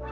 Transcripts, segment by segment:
Hey,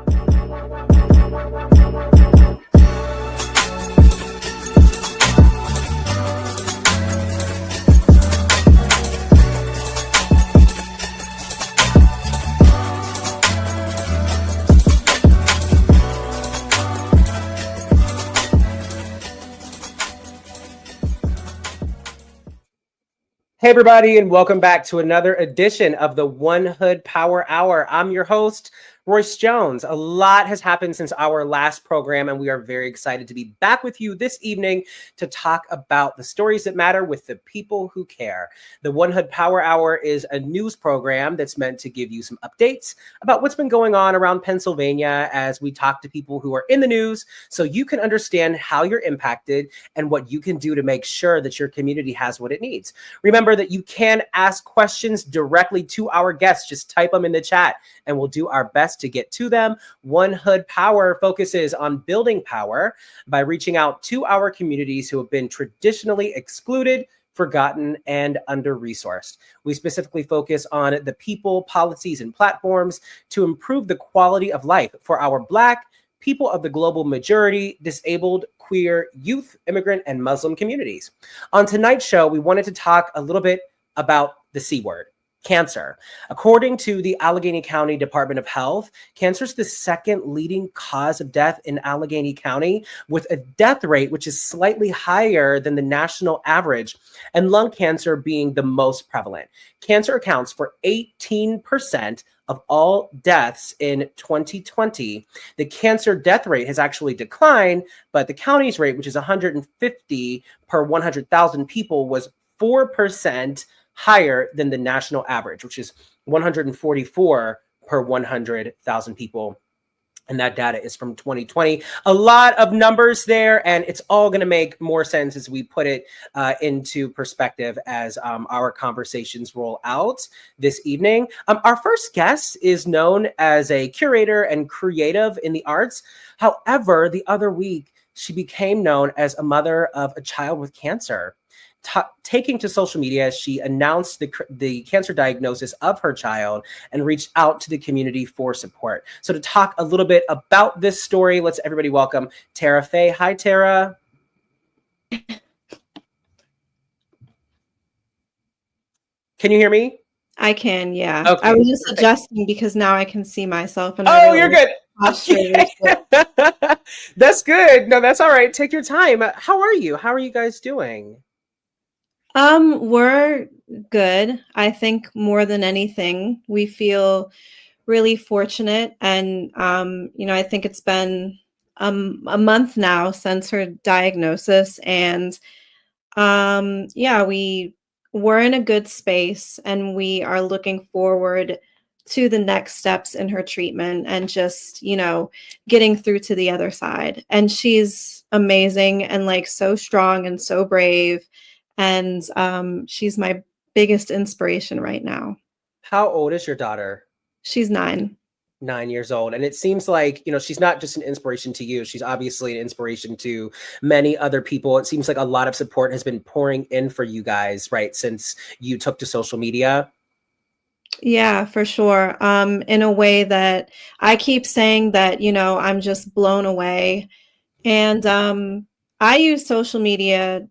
everybody, and welcome back to another edition of the One Hood Power Hour. I'm your host, Royce Jones. A lot has happened since our last program, and we are very excited to be back with you this evening to talk about the stories that matter with the people who care. The One Hood Power Hour is a news program that's meant to give you some updates about what's been going on around Pennsylvania as we talk to people who are in the news so you can understand how you're impacted and what you can do to make sure that your community has what it needs. Remember that you can ask questions directly to our guests. Just type them in the chat and we'll do our best to get to them. One Hood Power focuses on building power by reaching out to our communities who have been traditionally excluded, forgotten, and under-resourced. We specifically focus on the people, policies, and platforms to improve the quality of life for our Black, people of the global majority, disabled, queer, youth, immigrant, and Muslim communities. On tonight's show, we wanted to talk a little bit about the C word, cancer. According to the Allegheny County Department of Health, cancer is the second leading cause of death in Allegheny County, with a death rate which is slightly higher than the national average, and lung cancer being the most prevalent. Cancer accounts for 18% of all deaths in 2020. The cancer death rate has actually declined, but the county's rate, which is 150 per 100,000 people, was 4% higher than the national average, which is 144 per 100,000 people. And that data is from 2020. A lot of numbers there, and it's all going to make more sense as we put it into perspective as our conversations roll out this evening. Our first guest is known as a curator and creative in the arts. However, the other week, she became known as a mother of a child with cancer. Taking to social media, she announced the cancer diagnosis of her child and reached out to the community for support. So to talk a little bit about this story, let's everybody welcome Tara Faye. Hi, Tara. Can you hear me? I can, yeah. Okay, I was just perfect. adjusting because now I can see myself. And You're good. That's good. No, that's all right. Take your time. How are you? How are you guys doing? We're good. I think more than anything, we feel really fortunate. And, I think it's been a month now since her diagnosis. And, we're in a good space and we are looking forward to the next steps in her treatment and just, getting through to the other side. And she's amazing and like so strong and so brave. And she's my biggest inspiration right now. How old is your daughter? She's 9. 9 years old. And it seems like, she's not just an inspiration to you. She's obviously an inspiration to many other people. It seems like a lot of support has been pouring in for you guys, right, since you took to social media. Yeah, for sure. In a way that I keep saying that, I'm just blown away. And I use social media,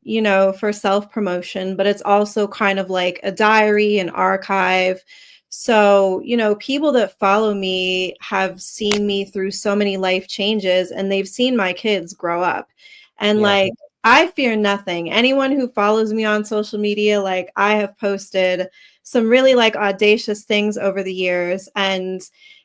for self-promotion, but it's also kind of like a diary, an archive. So, people that follow me have seen me through so many life changes and they've seen my kids grow up. And like, I fear nothing. Anyone who follows me on social media, like I have posted some really like audacious things over the years. And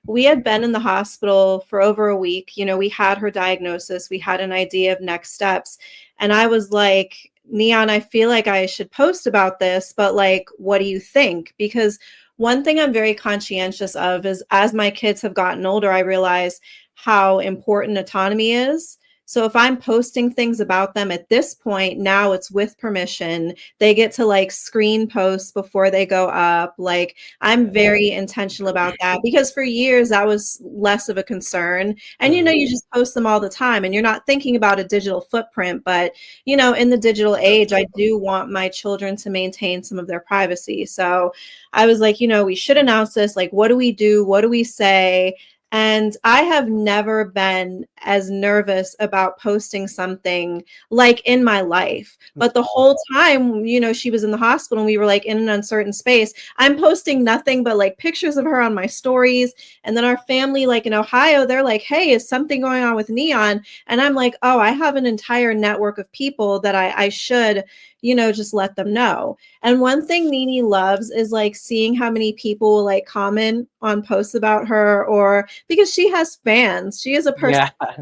we had been in the hospital for over a week. We had her diagnosis. We had an idea of next steps. And I was like, Neon, I feel like I should post about this, but like, what do you think? Because one thing I'm very conscientious of is as my kids have gotten older, I realize how important autonomy is. So if I'm posting things about them at this point, now it's with permission. They get to like screen posts before they go up. Like I'm very intentional about that because for years that was less of a concern. And, you just post them all the time and you're not thinking about a digital footprint. But, in the digital age, I do want my children to maintain some of their privacy. So I was like, we should announce this. Like, what do we do? What do we say? And I have never been as nervous about posting something like in my life. That's But the whole powerful. time, she was in the hospital and we were like in an uncertain space. I'm posting nothing but like pictures of her on my stories. And then our family, like in Ohio, they're like, hey, is something going on with Neon? And I'm like, oh, I have an entire network of people that I should, just let them know. And one thing Nene loves is like seeing how many people will like comment on posts about her, or because she has fans. She is a person. Yeah.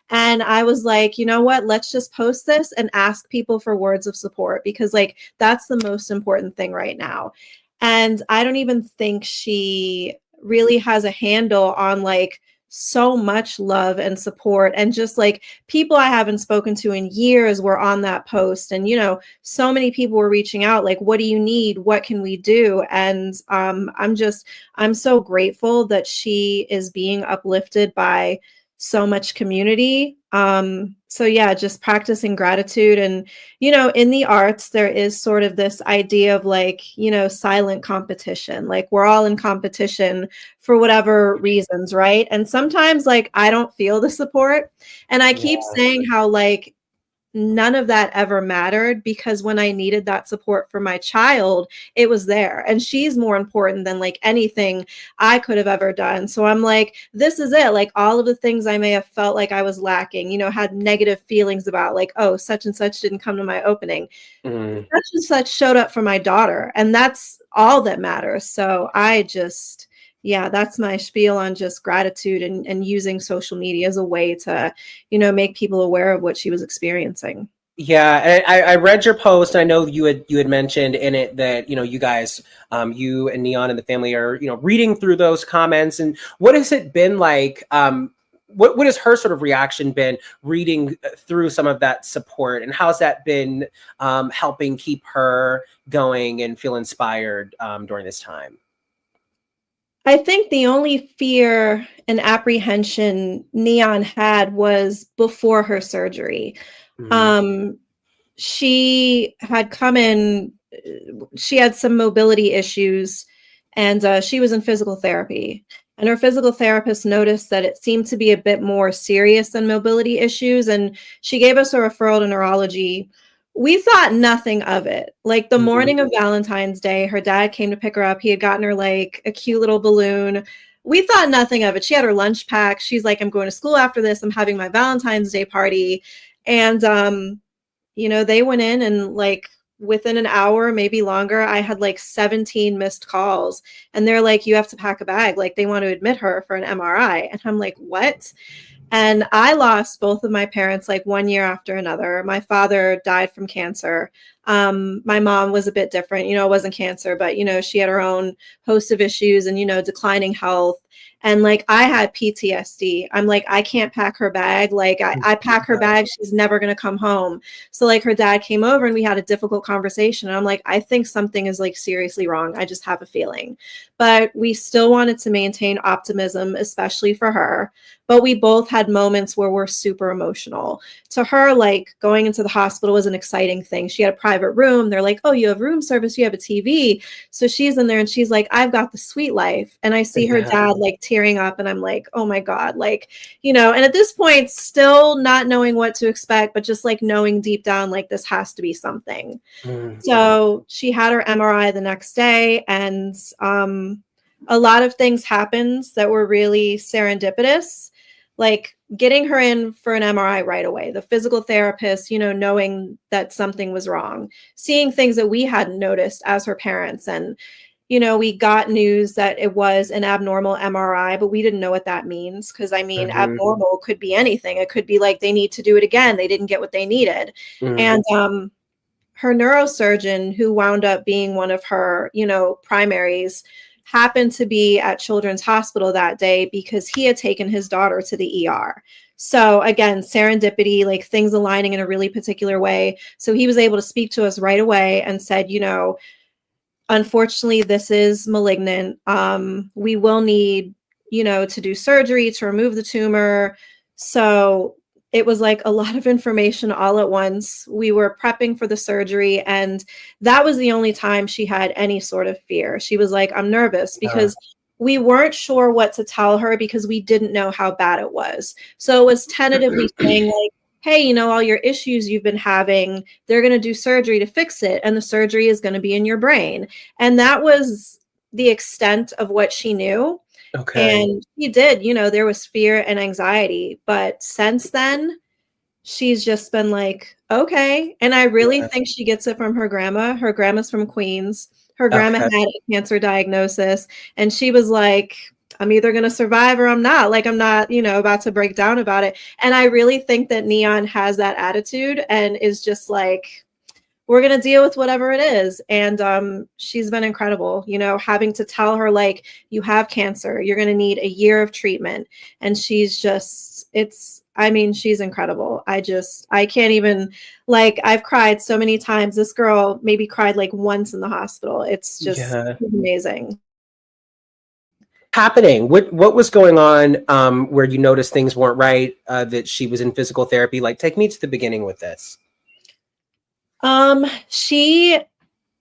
And I was like, you know what? Let's just post this and ask people for words of support, because like that's the most important thing right now. And I don't even think she really has a handle on like so much love and support, and just like people I haven't spoken to in years were on that post, and so many people were reaching out like, what do you need, what can we do? And I'm so grateful that she is being uplifted by so much community. So yeah, just practicing gratitude. And in the arts there is sort of this idea of like, silent competition, like we're all in competition for whatever reasons, right? And sometimes like I don't feel the support, and I keep Yeah. saying how like none of that ever mattered, because when I needed that support for my child, it was there. And she's more important than like anything I could have ever done. So I'm like, this is it. Like all of the things I may have felt like I was lacking, had negative feelings about, like, oh, such and such didn't come to my opening. Mm. Such and such showed up for my daughter. And that's all that matters. So yeah, that's my spiel on just gratitude, and using social media as a way to, make people aware of what she was experiencing. Yeah, I read your post. And I know you had mentioned in it that you guys, you and Neon and the family are reading through those comments. And what has it been like? What has her sort of reaction been reading through some of that support, and how's that been helping keep her going and feel inspired during this time? I think the only fear and apprehension Neon had was before her surgery. Mm-hmm. Um, she had come in, she had some mobility issues, and she was in physical therapy. And her physical therapist noticed that it seemed to be a bit more serious than mobility issues. And she gave us a referral to neurology. We thought nothing of it. Like the morning of Valentine's Day, her dad came to pick her up. He had gotten her like a cute little balloon. We thought nothing of it. She had her lunch pack. She's like, I'm going to school after this. I'm having my Valentine's Day party. And they went in, and like within an hour, maybe longer, I had like 17 missed calls. And they're like, you have to pack a bag. Like they want to admit her for an MRI. And I'm like, what? And I lost both of my parents like one year after another. My father died from cancer. My mom was a bit different, it wasn't cancer, but she had her own host of issues and, declining health. And like I had PTSD. I'm like, I can't pack her bag. Like I pack her bag, she's never gonna come home. So like her dad came over and we had a difficult conversation. And I'm like, I think something is like seriously wrong. I just have a feeling. But we still wanted to maintain optimism, especially for her. But we both had moments where we're super emotional. To her, like going into the hospital was an exciting thing. She had a private room. They're like, oh, you have room service, you have a TV. So she's in there and she's like, I've got the sweet life. And I see her dad like tearing up, and I'm like, oh my God, like, and at this point, still not knowing what to expect, but just like knowing deep down, like this has to be something. Mm. So she had her MRI the next day, and a lot of things happened that were really serendipitous, like getting her in for an MRI right away, the physical therapist, knowing that something was wrong, seeing things that we hadn't noticed as her parents. And, we got news that it was an abnormal MRI, but we didn't know what that means. Because I mean, abnormal could be anything. It could be like they need to do it again. They didn't get what they needed. And her neurosurgeon, who wound up being one of her, primaries, happened to be at Children's Hospital that day because he had taken his daughter to the ER. So again, serendipity, like things aligning in a really particular way. So he was able to speak to us right away and said, unfortunately, this is malignant. We will need, to do surgery to remove the tumor. So it was like a lot of information all at once. We were prepping for the surgery, and that was the only time she had any sort of fear. She was like, I'm nervous because we weren't sure what to tell her because we didn't know how bad it was. So it was tentatively saying like, hey, you know, all your issues you've been having, they're going to do surgery to fix it. And the surgery is going to be in your brain. And that was the extent of what she knew. Okay. And she did, you know, there was fear and anxiety. But since then, she's just been like, okay. And I really Yeah. think she gets it from her grandma. Her grandma's from Queens. Her grandma Okay. had a cancer diagnosis, and she was like, I'm either going to survive or I'm not. Like, I'm not, you know, about to break down about it. And I really think that Neon has that attitude and is just like, we're going to deal with whatever it is. And she's been incredible, you know, having to tell her, like, you have cancer, you're going to need a year of treatment. And she's just, I mean, she's incredible. I can't even, like, I've cried so many times. This girl maybe cried like once in the hospital. It's just Yeah. amazing. Happening? What was going on where you noticed things weren't right, that she was in physical therapy? Like, take me to the beginning with this. She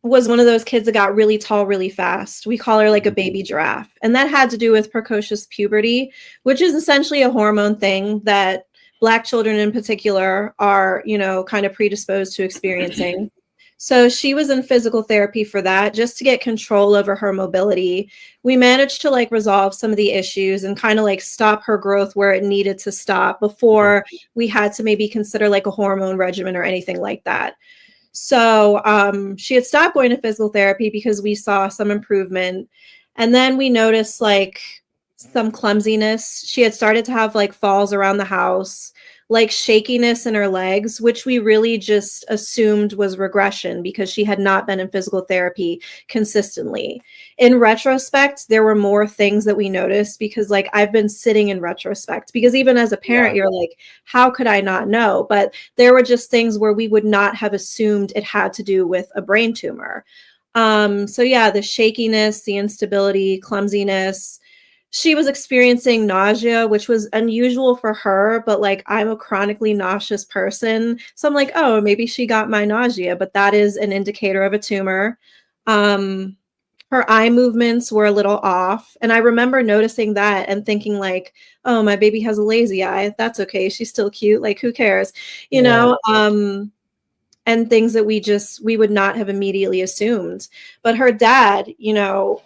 was one of those kids that got really tall really fast. We call her like a baby giraffe. And that had to do with precocious puberty, which is essentially a hormone thing that Black children in particular are, you know, kind of predisposed to experiencing. So she was in physical therapy for that, just to get control over her mobility. We managed to like resolve some of the issues and kind of like stop her growth where it needed to stop before we had to maybe consider like a hormone regimen or anything like that. So she had stopped going to physical therapy because we saw some improvement. And then we noticed like some clumsiness. She had started to have like falls around the house, like shakiness in her legs, which we really just assumed was regression because she had not been in physical therapy consistently. In retrospect, there were more things that we noticed because like I've been sitting in retrospect because even as a parent, Yeah. you're like, how could I not know? But there were just things where we would not have assumed it had to do with a brain tumor. So yeah, the shakiness, the instability, clumsiness. She was experiencing nausea, which was unusual for her, but like I'm a chronically nauseous person. So I'm like, oh, maybe she got my nausea, but that is an indicator of a tumor. Um, her eye movements were a little off. And I remember noticing that and thinking like, oh, my baby has a lazy eye. That's okay. She's still cute. Like, who cares? You Yeah. know? And things that we would not have immediately assumed. But her dad, you know,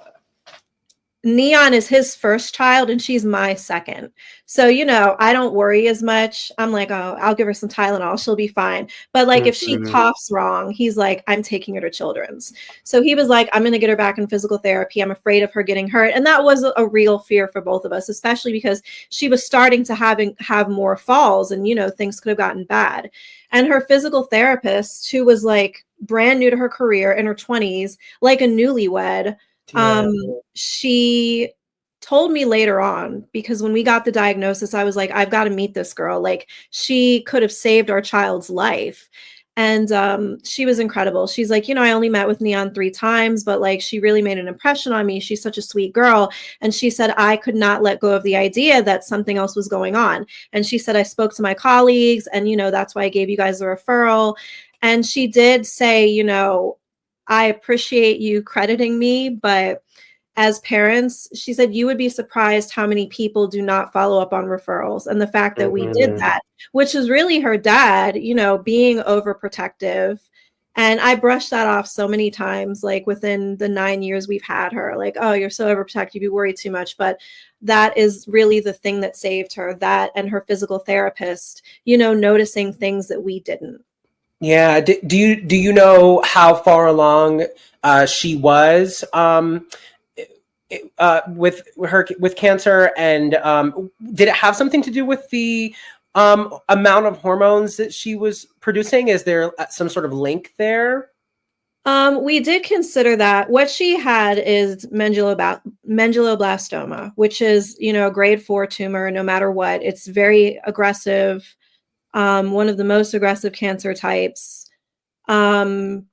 Neon is his first child and she's my second. So, you know, I don't worry as much. I'm like, oh, I'll give her some Tylenol. She'll be fine. But like if she Mhm. coughs wrong, he's like, I'm taking her to Children's. So he was like, I'm going to get her back in physical therapy. I'm afraid of her getting hurt. And that was a real fear for both of us, especially because she was starting to have more falls and, you know, things could have gotten bad. And her physical therapist, who was like brand new to her career in her 20s, like a newlywed, Yeah. she told me later on, because when we got the diagnosis, I was like, I've got to meet this girl. Like, she could have saved our child's life. And she was incredible. She's like, you know, I only met with Neon 3 times, but like, she really made an impression on me. She's such a sweet girl. And she said, I could not let go of the idea that something else was going on. And she said, I spoke to my colleagues, and, you know, that's why I gave you guys the referral. And she did say, you know, I appreciate you crediting me, but as parents, she said, you would be surprised how many people do not follow up on referrals. And the fact that we did Mhm. that, which is really her dad, you know, being overprotective. And I brushed that off so many times, like within the 9 years we've had her, like, oh, you're so overprotective, you worry too much. But that is really the thing that saved her, that and her physical therapist, you know, noticing things that we didn't. Yeah. Do you know how far along she was with cancer, and did it have something to do with the amount of hormones that she was producing? Is there some sort of link there? We did consider that. What she had is meduloblastoma, which is, you know, a grade 4 tumor, no matter what. It's very aggressive, one of the most aggressive cancer types. Um,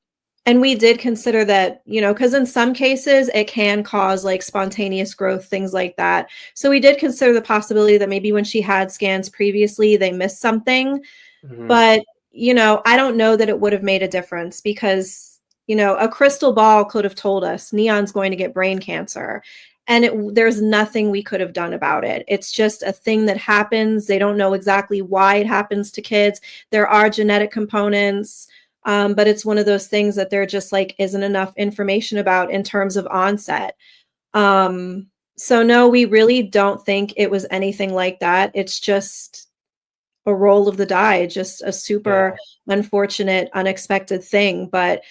and we did consider that, you know, because in some cases it can cause like spontaneous growth, things like that. So we did consider the possibility that maybe when she had scans previously, they missed something. Mhm. But, you know, I don't know that it would have made a difference because, you know, a crystal ball could have told us Neon's going to get brain cancer. And there's nothing we could have done about it. It's just a thing that happens. They don't know exactly why it happens to kids. There are genetic components, but it's one of those things that there just like isn't enough information about in terms of onset. So no, we really don't think it was anything like that. It's just a roll of the die, just a Yeah. super unfortunate, unexpected thing. But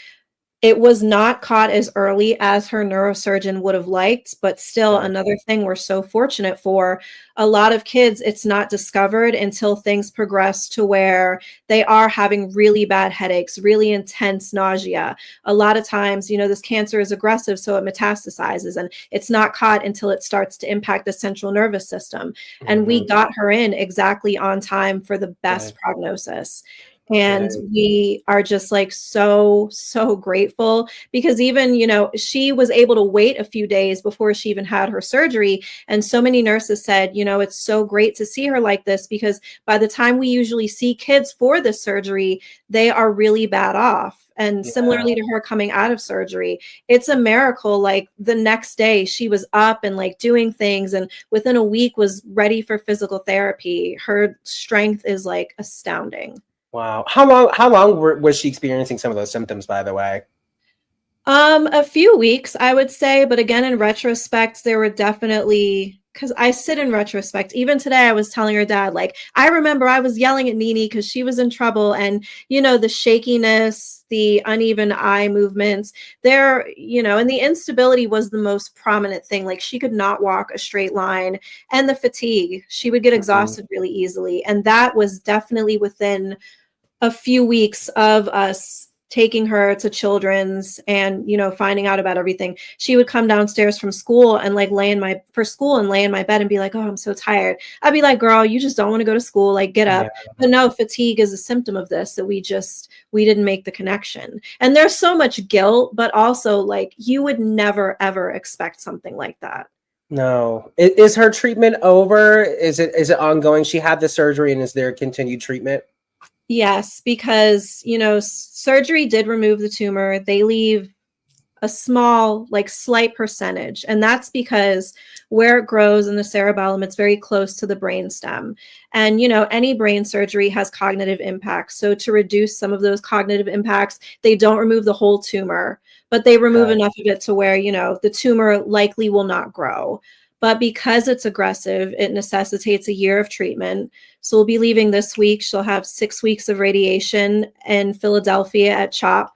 it was not caught as early as her neurosurgeon would have liked, but still Okay. another thing we're so fortunate for. A lot of kids, it's not discovered until things progress to where they are having really bad headaches, really intense nausea. A lot of times, this cancer is aggressive, so it metastasizes, and it's not caught until it starts to impact the central nervous system. And we Mhm. got her in exactly on time for the best Good. prognosis. And Good. we are just like so, so grateful because even, she was able to wait a few days before she even had her surgery. And so many nurses said, it's so great to see her like this because by the time we usually see kids for this surgery, they are really bad off. And Yeah. similarly to her coming out of surgery, it's a miracle. Like the next day, she was up and like doing things, and within a week was ready for physical therapy. Her strength is like astounding. Wow. How long was she experiencing some of those symptoms, by the way? A few weeks, I would say, but again, in retrospect, there were definitely because I sit in retrospect. Even today, I was telling her dad, like, I remember I was yelling at Nene because she was in trouble, and the shakiness, the uneven eye movements, and the instability was the most prominent thing. Like, she could not walk a straight line, and the fatigue, she would get Mhm. exhausted really easily, and that was definitely within a few weeks of us taking her to children's and finding out about everything. She would come downstairs from school and like lay in my bed and be like, oh, I'm so tired. I'd be like, girl, you just don't want to go to school, like get Yeah. up. But no, fatigue is a symptom of this, that we didn't make the connection. And there's so much guilt, but also like you would never ever expect something like that. No. Is her treatment over? Is it ongoing? She had the surgery, and is there continued treatment? Yes, because surgery did remove the tumor. They leave a small, like slight percentage. And that's because where it grows in the cerebellum, it's very close to the brain stem. And, any brain surgery has cognitive impacts. So to reduce some of those cognitive impacts, they don't remove the whole tumor, but they remove Okay. enough of it to where, the tumor likely will not grow. But because it's aggressive, it necessitates a year of treatment. So we'll be leaving this week. She'll have 6 weeks of radiation in Philadelphia at CHOP.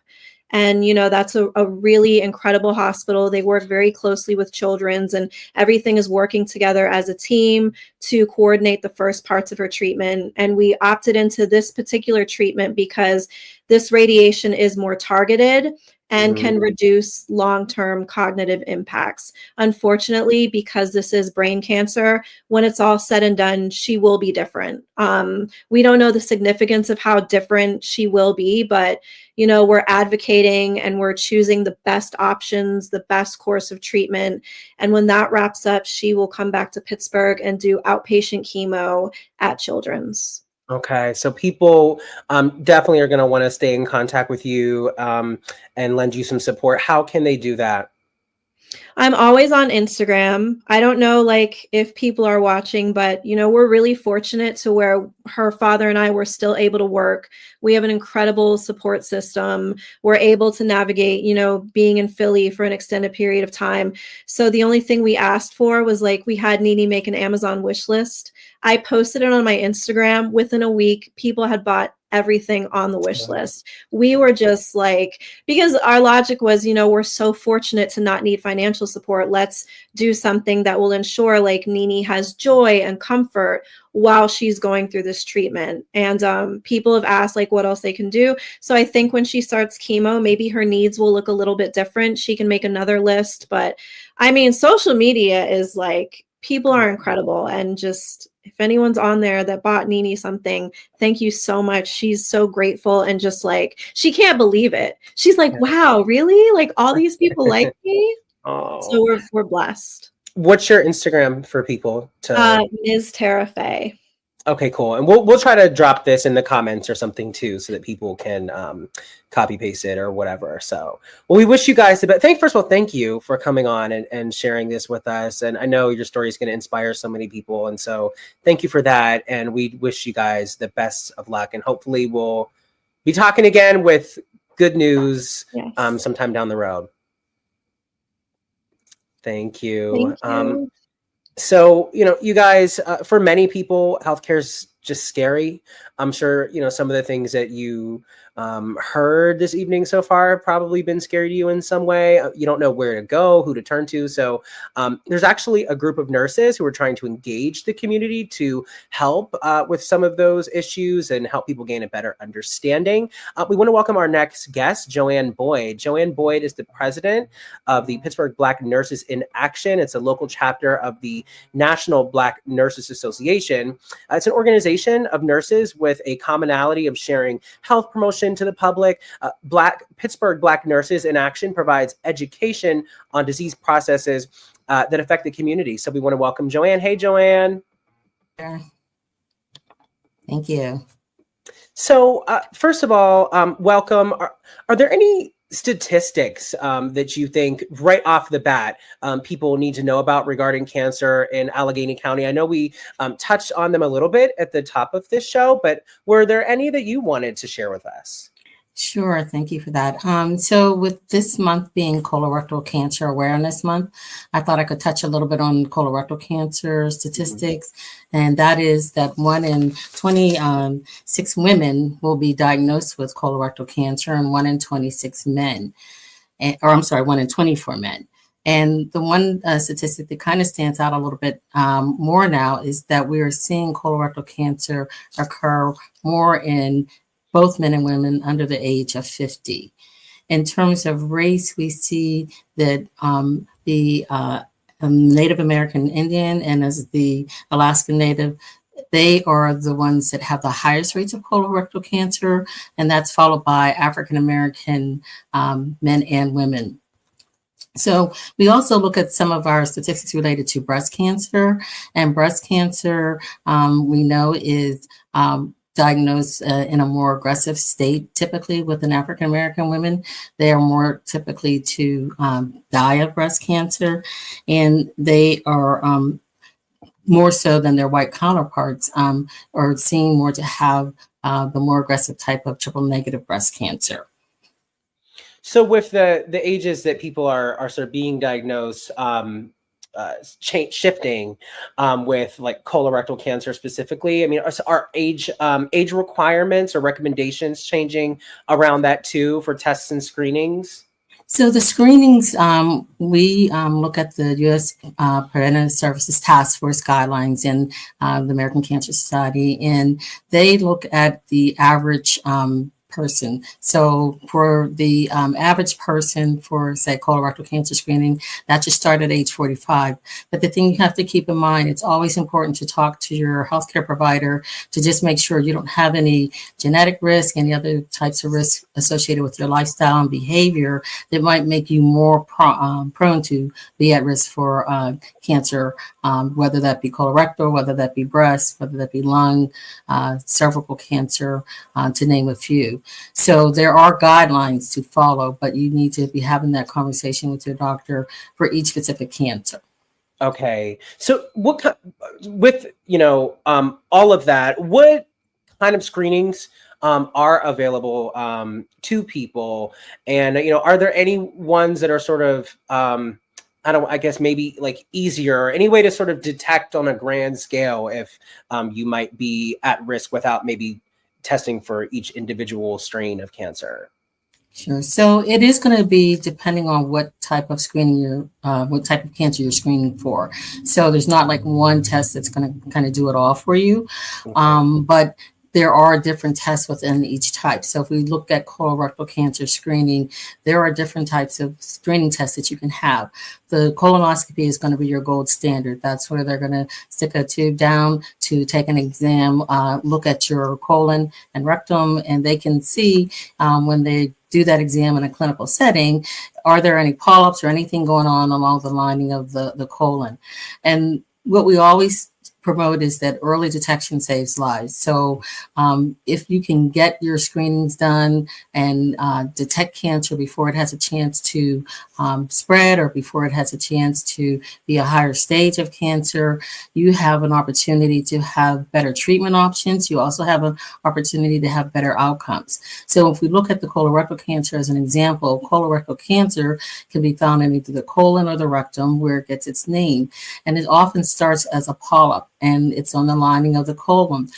And, that's a really incredible hospital. They work very closely with children's, and everything is working together as a team to coordinate the first parts of her treatment. And we opted into this particular treatment because this radiation is more targeted and Mhm. can reduce long-term cognitive impacts. Unfortunately, because this is brain cancer, when it's all said and done, she will be different. We don't know the significance of how different she will be, but we're advocating and we're choosing the best options, the best course of treatment. And when that wraps up, she will come back to Pittsburgh and do outpatient chemo at Children's. Okay, so people definitely are going to want to stay in contact with you and lend you some support. How can they do that? I'm always on Instagram. I don't know like if people are watching, but we're really fortunate to where her father and I were still able to work. We have an incredible support system. We're able to navigate, being in Philly for an extended period of time. So the only thing we asked for was like we had Nene make an Amazon wish list. I posted it on my Instagram. Within a week, people had bought everything on the wish list. We were just like, because our logic was, we're so fortunate to not need financial support. Let's do something that will ensure like Nene has joy and comfort while she's going through this treatment. And people have asked like what else they can do. So I think when she starts chemo, maybe her needs will look a little bit different. She can make another list. But I mean, social media is like, people are incredible. And just if anyone's on there that bought Nene something, thank you so much. She's so grateful and just like, she can't believe it. She's like, wow, really? Like all these people like me? So Oh, we're blessed. what's your Instagram for people to? Ms. Tara Faye. Okay, cool. And we'll try to drop this in the comments or something too, so that people can copy paste it or whatever. So, well, we wish you guys the best. First of all, thank you for coming on and sharing this with us. And I know your story is going to inspire so many people. And so thank you for that. And we wish you guys the best of luck. And hopefully we'll be talking again with good news sometime down the road. Thank you. Thank you. So, you guys, for many people, healthcare is just scary. I'm sure, some of the things that you heard this evening so far have probably been scary to you in some way. You don't know where to go, who to turn to. So there's actually a group of nurses who are trying to engage the community to help with some of those issues and help people gain a better understanding. We want to welcome our next guest, Joanne Boyd. Joanne Boyd is the president of the Pittsburgh Black Nurses in Action. It's a local chapter of the National Black Nurses Association. It's an organization of nurses with a commonality of sharing health promotion to the public. Pittsburgh Black Nurses in Action provides education on disease processes that affect the community. So we want to welcome Joanne. Hey, Joanne. Thank you. So first of all, welcome. Are there any statistics that you think right off the bat people need to know about regarding cancer in Allegheny County? I know we touched on them a little bit at the top of this show, but were there any that you wanted to share with us? Sure. Thank you for that. So with this month being Colorectal Cancer Awareness Month, I thought I could touch a little bit on colorectal cancer statistics. And that is that 1 in 26 women will be diagnosed with colorectal cancer and 1 in 26 men, 1 in 24 men. And the one statistic that kind of stands out a little bit more now is that we are seeing colorectal cancer occur more in both men and women under the age of 50. In terms of race, we see that the Native American Indian and as the Alaskan Native, they are the ones that have the highest rates of colorectal cancer, and that's followed by African American men and women. So we also look at some of our statistics related to breast cancer, and breast cancer we know is diagnosed in a more aggressive state. Typically with an African American women, they are more typically to die of breast cancer, and they are more so than their white counterparts are seen more to have the more aggressive type of triple negative breast cancer. So with the ages that people are sort of being diagnosed, shifting with like colorectal cancer specifically, I mean, are age requirements or recommendations changing around that too for tests and screenings? So the screenings, we look at the U.S. Preventive Services Task Force guidelines and the American Cancer Society, and they look at the average person. So for the average person for, say, colorectal cancer screening, that just start at age 45. But the thing you have to keep in mind, it's always important to talk to your healthcare provider to just make sure you don't have any genetic risk, any other types of risks associated with your lifestyle and behavior that might make you more prone to be at risk for cancer, whether that be colorectal, whether that be breast, whether that be lung, cervical cancer, to name a few. So there are guidelines to follow, but you need to be having that conversation with your doctor for each specific cancer. Okay. So with, all of that, what kind of screenings are available to people? And, are there any ones that are sort of, I guess maybe like easier, or any way to sort of detect on a grand scale if you might be at risk without maybe testing for each individual strain of cancer? Sure. So it is going to be depending on what type of screening what type of cancer you're screening for. So there's not like one test that's going to kind of do it all for you. Okay. But there are different tests within each type. So if we look at colorectal cancer screening, there are different types of screening tests that you can have. The colonoscopy is going to be your gold standard. That's where they're going to stick a tube down to take an exam, look at your colon and rectum, and they can see when they do that exam in a clinical setting, are there any polyps or anything going on along the lining of the colon? And what we always promote is that early detection saves lives. So if you can get your screenings done and detect cancer before it has a chance to spread or before it has a chance to be a higher stage of cancer, you have an opportunity to have better treatment options. You also have an opportunity to have better outcomes. So if we look at the colorectal cancer as an example, colorectal cancer can be found in either the colon or the rectum, where it gets its name. And it often starts as a polyp, and it's on the lining of the colon.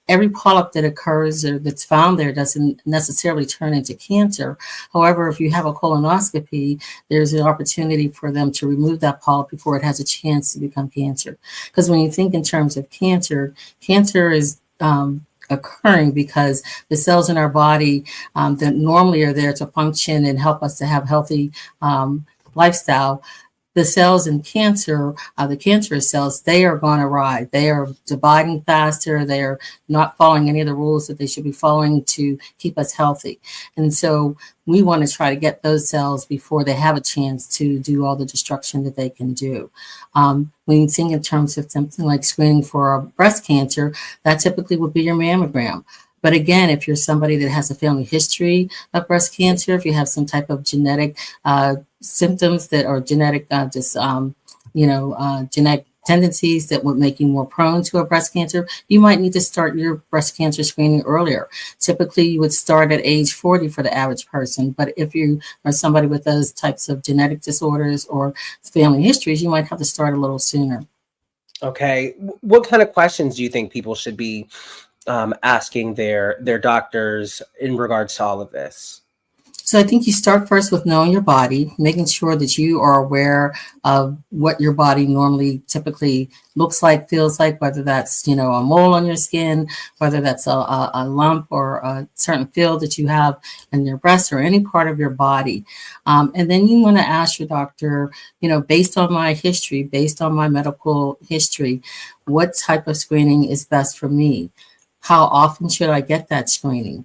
Every polyp that occurs or that's found there doesn't necessarily turn into cancer. However, if you have a colonoscopy, there's an opportunity for them to remove that polyp before it has a chance to become cancer. Because when you think in terms of cancer, cancer is occurring because the cells in our body that normally are there to function and help us to have healthy lifestyle, the cells in cancer, the cancerous cells, they are going awry. They are dividing faster. They are not following any of the rules that they should be following to keep us healthy. And so we want to try to get those cells before they have a chance to do all the destruction that they can do. When you think in terms of something like screening for breast cancer, that typically would be your mammogram. But again, if you're somebody that has a family history of breast cancer, if you have some type of genetic symptoms that are genetic, genetic tendencies that would make you more prone to a breast cancer, you might need to start your breast cancer screening earlier. Typically, you would start at age 40 for the average person. But if you are somebody with those types of genetic disorders or family histories, you might have to start a little sooner. Okay. What kind of questions do you think people should be asking their doctors in regards to all of this? So I think you start first with knowing your body, making sure that you are aware of what your body normally typically looks like, feels like, whether that's, a mole on your skin, whether that's a lump or a certain feel that you have in your breast or any part of your body. And then you want to ask your doctor, based on my history, based on my medical history, what type of screening is best for me? How often should I get that screening?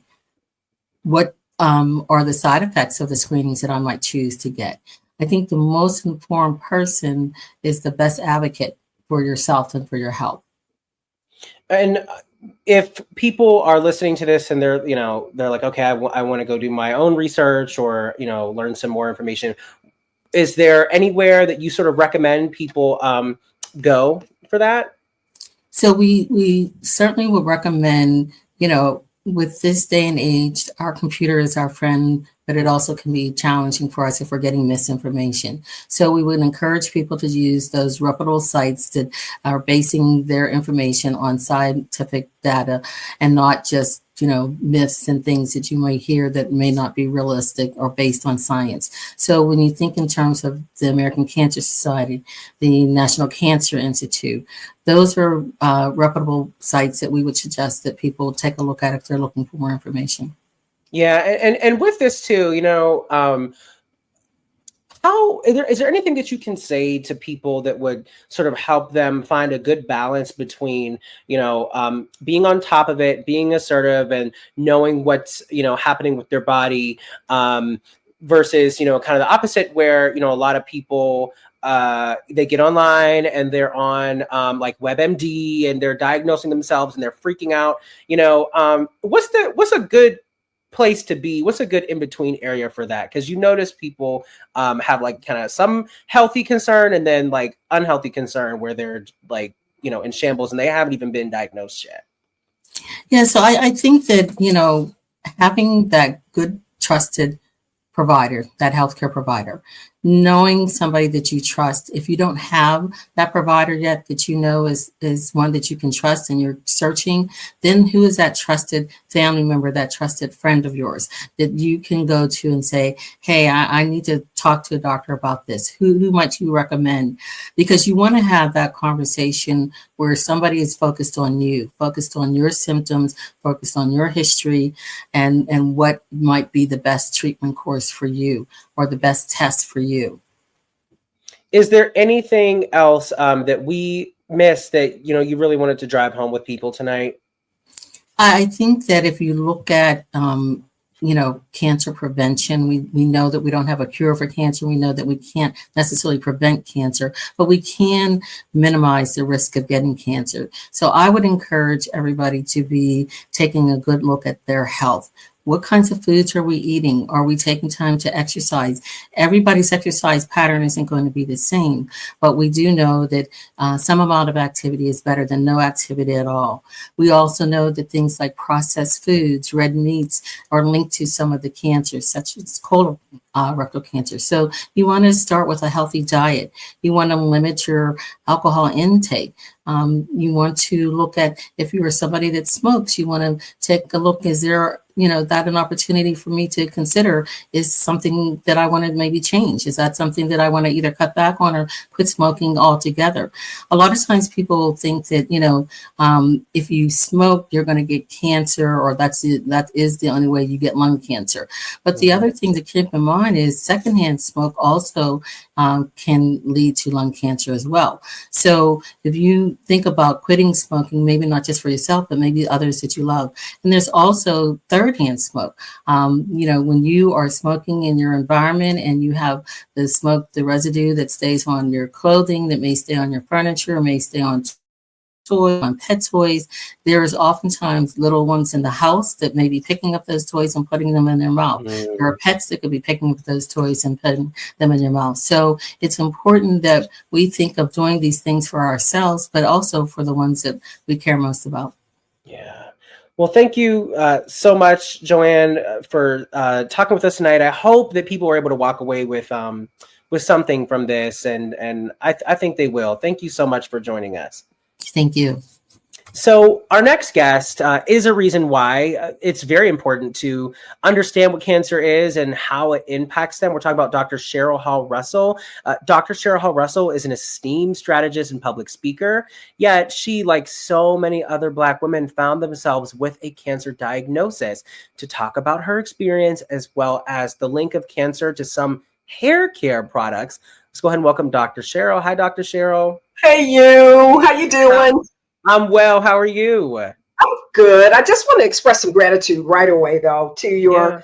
What are the side effects of the screenings that I might choose to get? I think the most informed person is the best advocate for yourself and for your health. And if people are listening to this and they're like, okay, I want to go do my own research or, learn some more information, is there anywhere that you sort of recommend people go for that? So we certainly would recommend, with this day and age, our computer is our friend, but it also can be challenging for us if we're getting misinformation. So we would encourage people to use those reputable sites that are basing their information on scientific data and not just, myths and things that you might hear that may not be realistic or based on science. So when you think in terms of the American Cancer Society, the National Cancer Institute, those are reputable sites that we would suggest that people take a look at if they're looking for more information. Yeah, and with this too, is there anything that you can say to people that would sort of help them find a good balance between, being on top of it, being assertive, and knowing what's, happening with their body, versus, kind of the opposite, where, a lot of people they get online and they're on like WebMD and they're diagnosing themselves and they're freaking out. What's a good place to be? What's a good in-between area for that? Because you notice people have like kind of some healthy concern and then like unhealthy concern where they're like, in shambles and they haven't even been diagnosed yet. Yeah, so I think that, having that good, trusted provider, that healthcare provider, knowing somebody that you trust. If you don't have that provider yet that is one that you can trust and you're searching, then who is that trusted family member, that trusted friend of yours that you can go to and say, hey, I need to talk to a doctor about this. Who might you recommend? Because you want to have that conversation where somebody is focused on you, focused on your symptoms, focused on your history, and what might be the best treatment course for you or the best test for you. Is there anything else that we missed that, you really wanted to drive home with people tonight? I think that if you look at cancer prevention. We know that we don't have a cure for cancer. We know that we can't necessarily prevent cancer, but we can minimize the risk of getting cancer. So I would encourage everybody to be taking a good look at their health. What kinds of foods are we eating? Are we taking time to exercise? Everybody's exercise pattern isn't going to be the same, but we do know that some amount of activity is better than no activity at all. We also know that things like processed foods, red meats, are linked to some of the cancers, such as colorectal cancer. So you want to start with a healthy diet. You want to limit your alcohol intake. You want to look at, if you are somebody that smokes, you want to take a look, is there that an opportunity for me to consider is something that I want to maybe change? Is that something that I want to either cut back on or quit smoking altogether? A lot of times people think that, if you smoke, you're going to get cancer, or that is the only way you get lung cancer. But the other thing to keep in mind is secondhand smoke also can lead to lung cancer as well. So if you think about quitting smoking, maybe not just for yourself, but maybe others that you love. And there's also third-hand smoke. When you are smoking in your environment and you have the smoke, the residue that stays on your clothing, that may stay on your furniture, may stay on toys, on pet toys, there's oftentimes little ones in the house that may be picking up those toys and putting them in their mouth. There are pets that could be picking up those toys and putting them in their mouth. So it's important that we think of doing these things for ourselves, but also for the ones that we care most about. Yeah. Well, thank you so much, Joanne, for talking with us tonight. I hope that people are able to walk away with something from this, and I think they will. Thank you so much for joining us. Thank you. So our next guest is a reason why it's very important to understand what cancer is and how it impacts them. We're talking about Dr. Cheryl Hall Russell. Dr. Cheryl Hall Russell is an esteemed strategist and public speaker, yet she, like so many other Black women, found themselves with a cancer diagnosis. To talk about her experience as well as the link of cancer to some hair care products, let's go ahead and welcome Dr. Cheryl. Hi, Dr. Cheryl. Hey, you. How you doing? I'm well. How are you? I'm good. I just want to express some gratitude right away, though, to your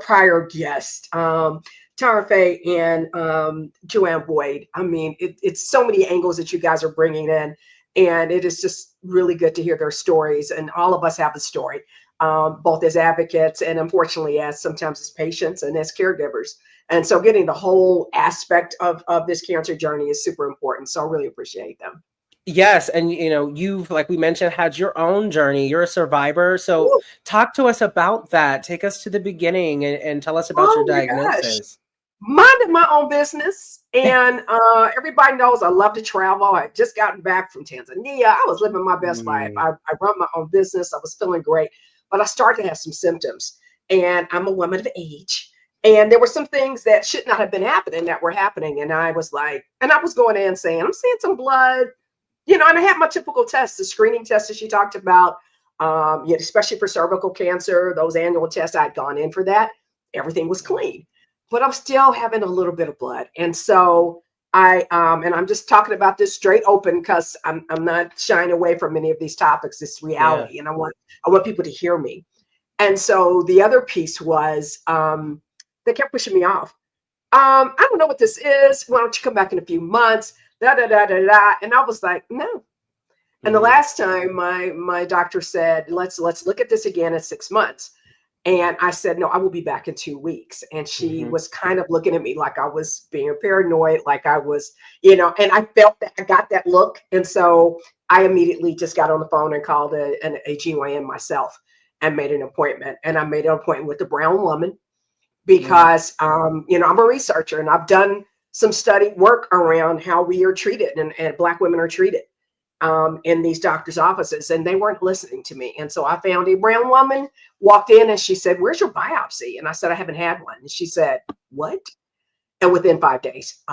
prior guest, Tara Faye and Joanne Boyd. I mean, it's so many angles that you guys are bringing in, and it is just really good to hear their stories. And all of us have a story, both as advocates and, unfortunately, sometimes as patients and as caregivers. And so getting the whole aspect of this cancer journey is super important. So I really appreciate them. Yes. And, you've, like we mentioned, had your own journey. You're a survivor. So talk to us about that. Take us to the beginning and tell us about your diagnosis. Minding my own business. And everybody knows I love to travel. I had just gotten back from Tanzania. I was living my best life. I run my own business. I was feeling great. But I started to have some symptoms. And I'm a woman of age. And there were some things that should not have been happening that were happening. And I was like, and I was going in saying, I'm seeing some blood, and I had my typical tests, the screening tests that she talked about, especially for cervical cancer, those annual tests. I'd gone in for that. Everything was clean, but I'm still having a little bit of blood. And so and I'm just talking about this straight open because I'm not shying away from any of these topics. It's reality. And I want people to hear me. And so the other piece was, they kept pushing me off. I don't know what this is. Why don't you come back in a few months? Da, da, da, da, da. And I was like, no. And the last time my doctor said, let's look at this again in 6 months. And I said, no, I will be back in 2 weeks. And she was kind of looking at me like I was being paranoid, like I was, and I felt that I got that look. And so I immediately just got on the phone and called a GYN myself and made an appointment. And I made an appointment with the brown woman. Because, I'm a researcher and I've done some study work around how we are treated and Black women are treated in these doctors' offices, and they weren't listening to me. And so I found a brown woman, walked in, and she said, "Where's your biopsy?" And I said, "I haven't had one." And she said, "What?" And within 5 days,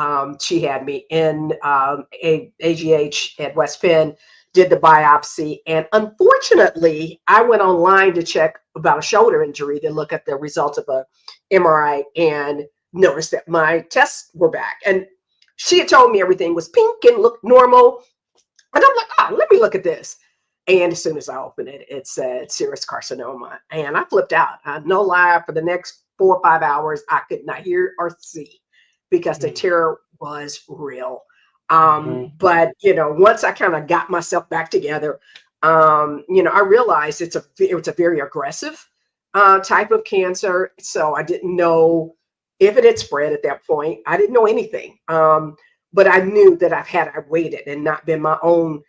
she had me in AGH at West Penn, did the biopsy. And unfortunately, I went online to check about a shoulder injury to look at the results of a MRI and noticed that my tests were back. And she had told me everything was pink and looked normal. And I'm like, let me look at this. And as soon as I opened it, it said serous carcinoma. And I flipped out. No lie, for the next 4 or 5 hours, I could not hear or see because the terror was real. But, once I kind of got myself back together, I realized it's a very aggressive type of cancer. So I didn't know if it had spread at that point. I didn't know anything. But I knew that I waited and not been my own,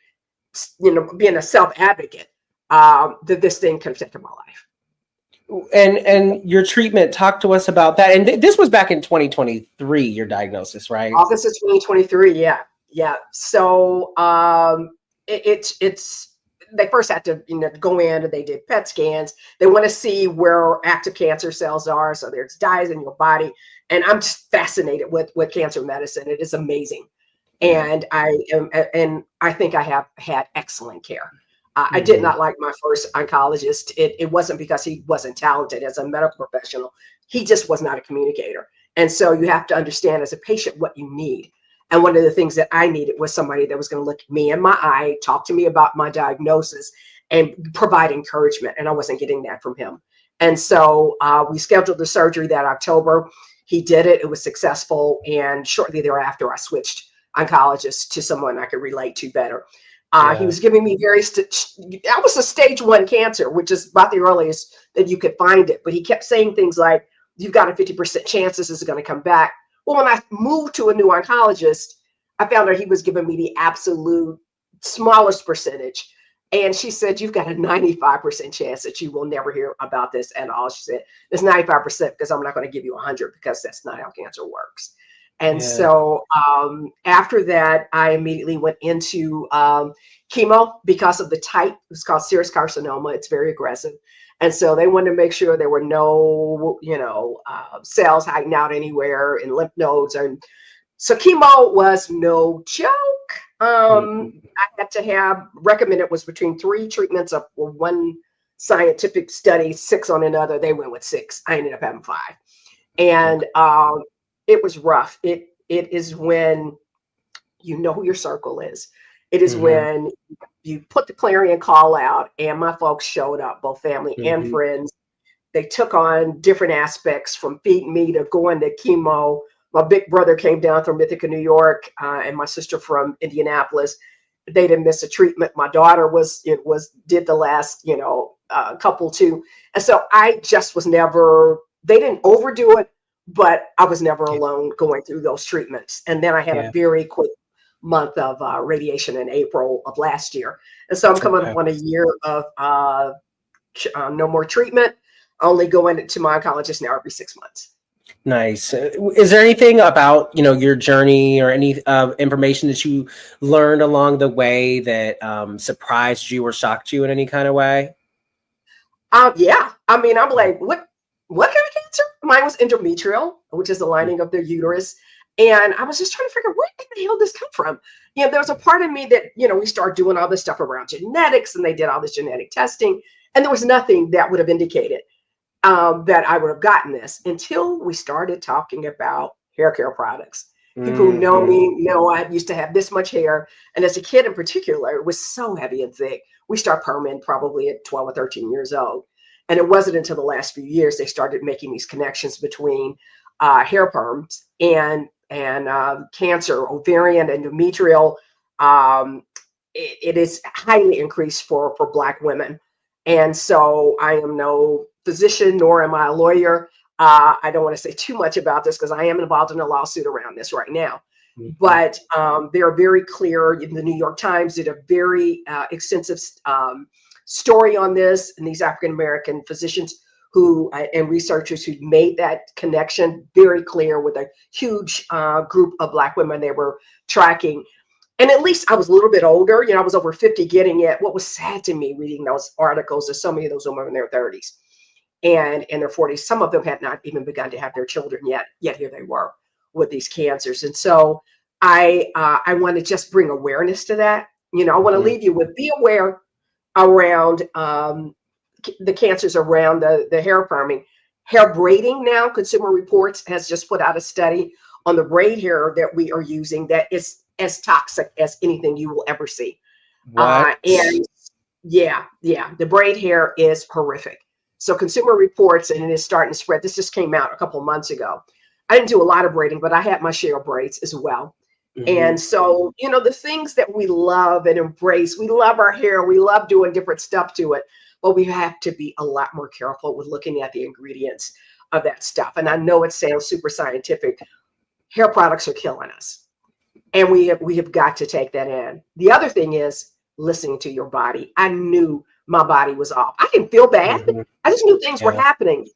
being a self-advocate, that this thing could have taken my life. And your treatment, talk to us about that. And this was back in 2023, your diagnosis, right? August of 2023. Yeah. So it's they first had to go in and they did PET scans. They want to see where active cancer cells are. So there's dyes in your body. And I'm just fascinated with cancer medicine. It is amazing. And I think I have had excellent care. I did not like my first oncologist. It wasn't because he wasn't talented as a medical professional. He just was not a communicator. And so you have to understand as a patient what you need. And one of the things that I needed was somebody that was going to look me in my eye, talk to me about my diagnosis, and provide encouragement. And I wasn't getting that from him. And so we scheduled the surgery that October. He did it. It was successful. And shortly thereafter, I switched oncologists to someone I could relate to better. He was giving me I was a stage 1 cancer, which is about the earliest that you could find it. But he kept saying things like, you've got a 50% chance this is going to come back. Well, when I moved to a new oncologist, I found out he was giving me the absolute smallest percentage. And she said, you've got a 95% chance that you will never hear about this at all. She said, it's 95% because I'm not going to give you 100 because that's not how cancer works. And so after that, I immediately went into chemo because of the type. It's called serous carcinoma. It's very aggressive. And so they wanted to make sure there were no, cells hiding out anywhere in lymph nodes. And so chemo was no joke. I had to have recommended was between 3 treatments of one scientific study, 6 on another. They went with 6. I ended up having 5. And it was rough. It is when you know who your circle is. It is when you put the clarion call out, and my folks showed up, both family and friends. They took on different aspects from feeding me to going to chemo. My big brother came down from Ithaca, New York, and my sister from Indianapolis. They didn't miss a treatment. My daughter did the last, couple too. And so I just was never, they didn't overdo it, but I was never alone going through those treatments. And then I had a very quick month of radiation in April of last year. And so I'm coming up on a year of no more treatment, only going to my oncologist now every 6 months. Nice. Is there anything about, your journey or any information that you learned along the way that surprised you or shocked you in any kind of way? Yeah. I mean, I'm like, what kind of cancer? Mine was endometrial, which is the lining of the uterus. And I was just trying to figure, where the hell did this come from? There was a part of me that, we started doing all this stuff around genetics, and they did all this genetic testing. And there was nothing that would have indicated that I would have gotten this until we started talking about hair care products. People who know me know I used to have this much hair. And as a kid in particular, it was so heavy and thick. We started perming probably at 12 or 13 years old. And it wasn't until the last few years they started making these connections between hair perms and cancer, ovarian, endometrial. It is highly increased for Black women. And so I am no physician, nor am I a lawyer. I don't want to say too much about this because I am involved in a lawsuit around this right now. But they are very clear. The New York Times did a very extensive story on this, and these African-American physicians and researchers who made that connection very clear with a huge group of Black women they were tracking. And at least I was a little bit older, I was over 50 getting it. What was sad to me reading those articles is so many of those women in their 30s and in their 40s. Some of them had not even begun to have their children yet here they were with these cancers. And so I want to just bring awareness to that. I want to leave you with, be aware around the cancers around the hair perming. Hair braiding now, Consumer Reports has just put out a study on the braid hair that we are using that is as toxic as anything you will ever see. And Yeah, yeah. The braid hair is horrific. So Consumer Reports, and it is starting to spread. This just came out a couple of months ago. I didn't do a lot of braiding, but I had my share of braids as well. Mhm. And so, the things that we love and embrace, we love our hair, we love doing different stuff to it, but we have to be a lot more careful with looking at the ingredients of that stuff. And I know it sounds super scientific. Hair products are killing us. And we have got to take that in. The other thing is listening to your body. I knew my body was off. I didn't feel bad. Mhm. I just knew things were Yeah. happening.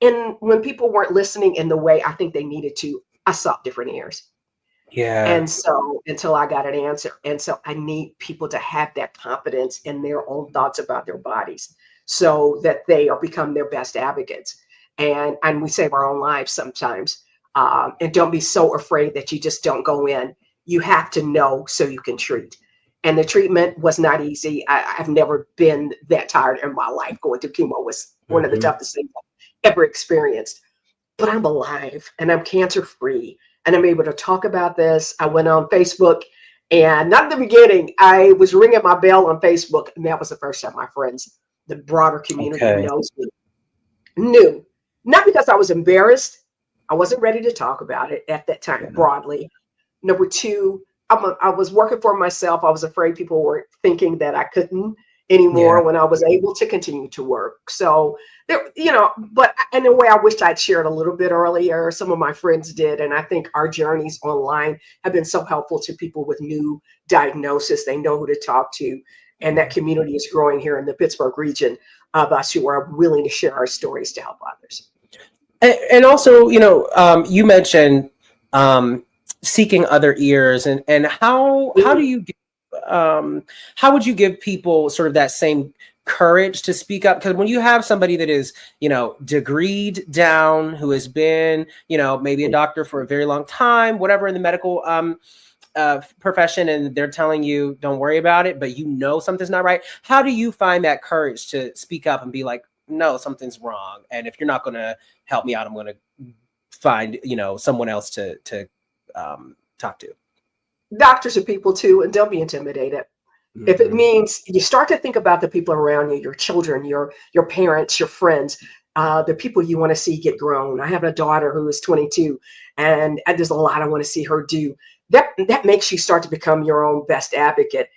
And when people weren't listening in the way I think they needed to, I saw different ears. Yeah. And so until I got an answer. And so I need people to have that confidence in their own thoughts about their bodies so that they are become their best advocates. And we save our own lives sometimes. And don't be so afraid that you just don't go in. You have to know so you can treat. And the treatment was not easy. I've never been that tired in my life. Going through chemo was one of the Mhm. toughest things I've ever experienced. But I'm alive and I'm cancer free and I'm able to talk about this. I went on Facebook, and not in the beginning, I was ringing my bell on Facebook, and that was the first time my friends, the broader community Okay. knows me, knew. Not because I was embarrassed. I wasn't ready to talk about it at that time Yeah. broadly. Number two, I was working for myself. I was afraid people were thinking that I couldn't Yeah. anymore when I was able to continue to work. So there, but in a way, I wished I'd shared a little bit earlier. Some of my friends did, and I think our journeys online have been so helpful to people with new diagnosis. They know who to talk to, and that community is growing here in the Pittsburgh region of us who are willing to share our stories to help others. And also, you mentioned seeking other ears, and how do you how would you give people sort of that same courage to speak up? Because when you have somebody that is, degreed down, who has been, maybe a doctor for a very long time, whatever in the medical profession, and they're telling you don't worry about it, but something's not right. How do you find that courage to speak up and be like, no, something's wrong, and if you're not going to help me out, I'm going to find someone else to talk to? Doctors are people too, and don't be intimidated. If it Mhm. means you start to think about the people around you, your children, your parents, your friends, the people you want to see get grown. I have a daughter who is 22, and there's a lot I want to see her do. That makes you start to become your own best advocate.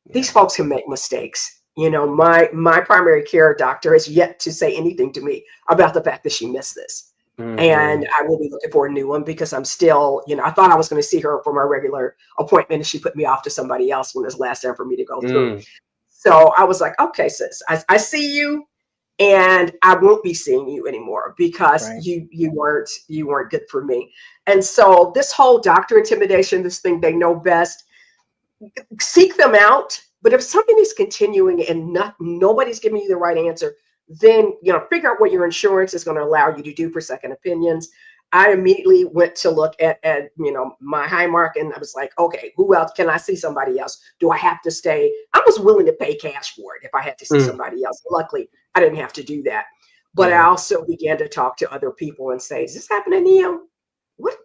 These Yeah. folks can make mistakes. My primary care doctor has yet to say anything to me about the fact that she missed this. And Mhm. I will be looking for a new one because I'm still, I thought I was going to see her for my regular appointment, and she put me off to somebody else when it's last time for me to go through. Mm. So I was like, okay, sis, I see you, and I won't be seeing you anymore because Right. you weren't good for me. And so this whole doctor intimidation, this thing they know best, seek them out. But if something is continuing and nobody's giving you the right answer, then figure out what your insurance is going to allow you to do for second opinions. I immediately went to look at my Highmark, and I was like, okay, who else can I see? Somebody else? Do I have to stay? I was willing to pay cash for it if I had to see Mm. somebody else. Luckily, I didn't have to do that. But I Yeah. also began to talk to other people and say, is this happening to you? What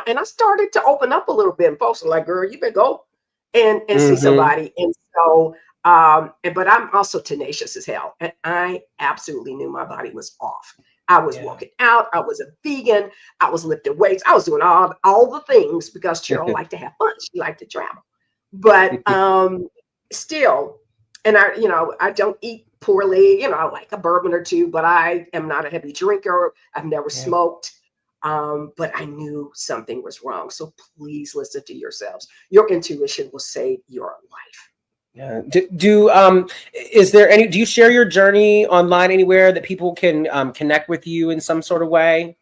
and I started to open up a little bit, and folks are like, girl, you better go and see Mhm. somebody. And so but I'm also tenacious as hell, and I absolutely knew my body was off. I was Yeah. working out, I was a vegan, I was lifting weights, I was doing all the things because Cheryl liked to have fun, she liked to travel. But still, and I don't eat poorly, I like a bourbon or two, but I am not a heavy drinker. I've never Yeah. smoked. But I knew something was wrong. So please listen to yourselves. Your intuition will save your life. Yeah. Do you share your journey online anywhere that people can connect with you in some sort of way?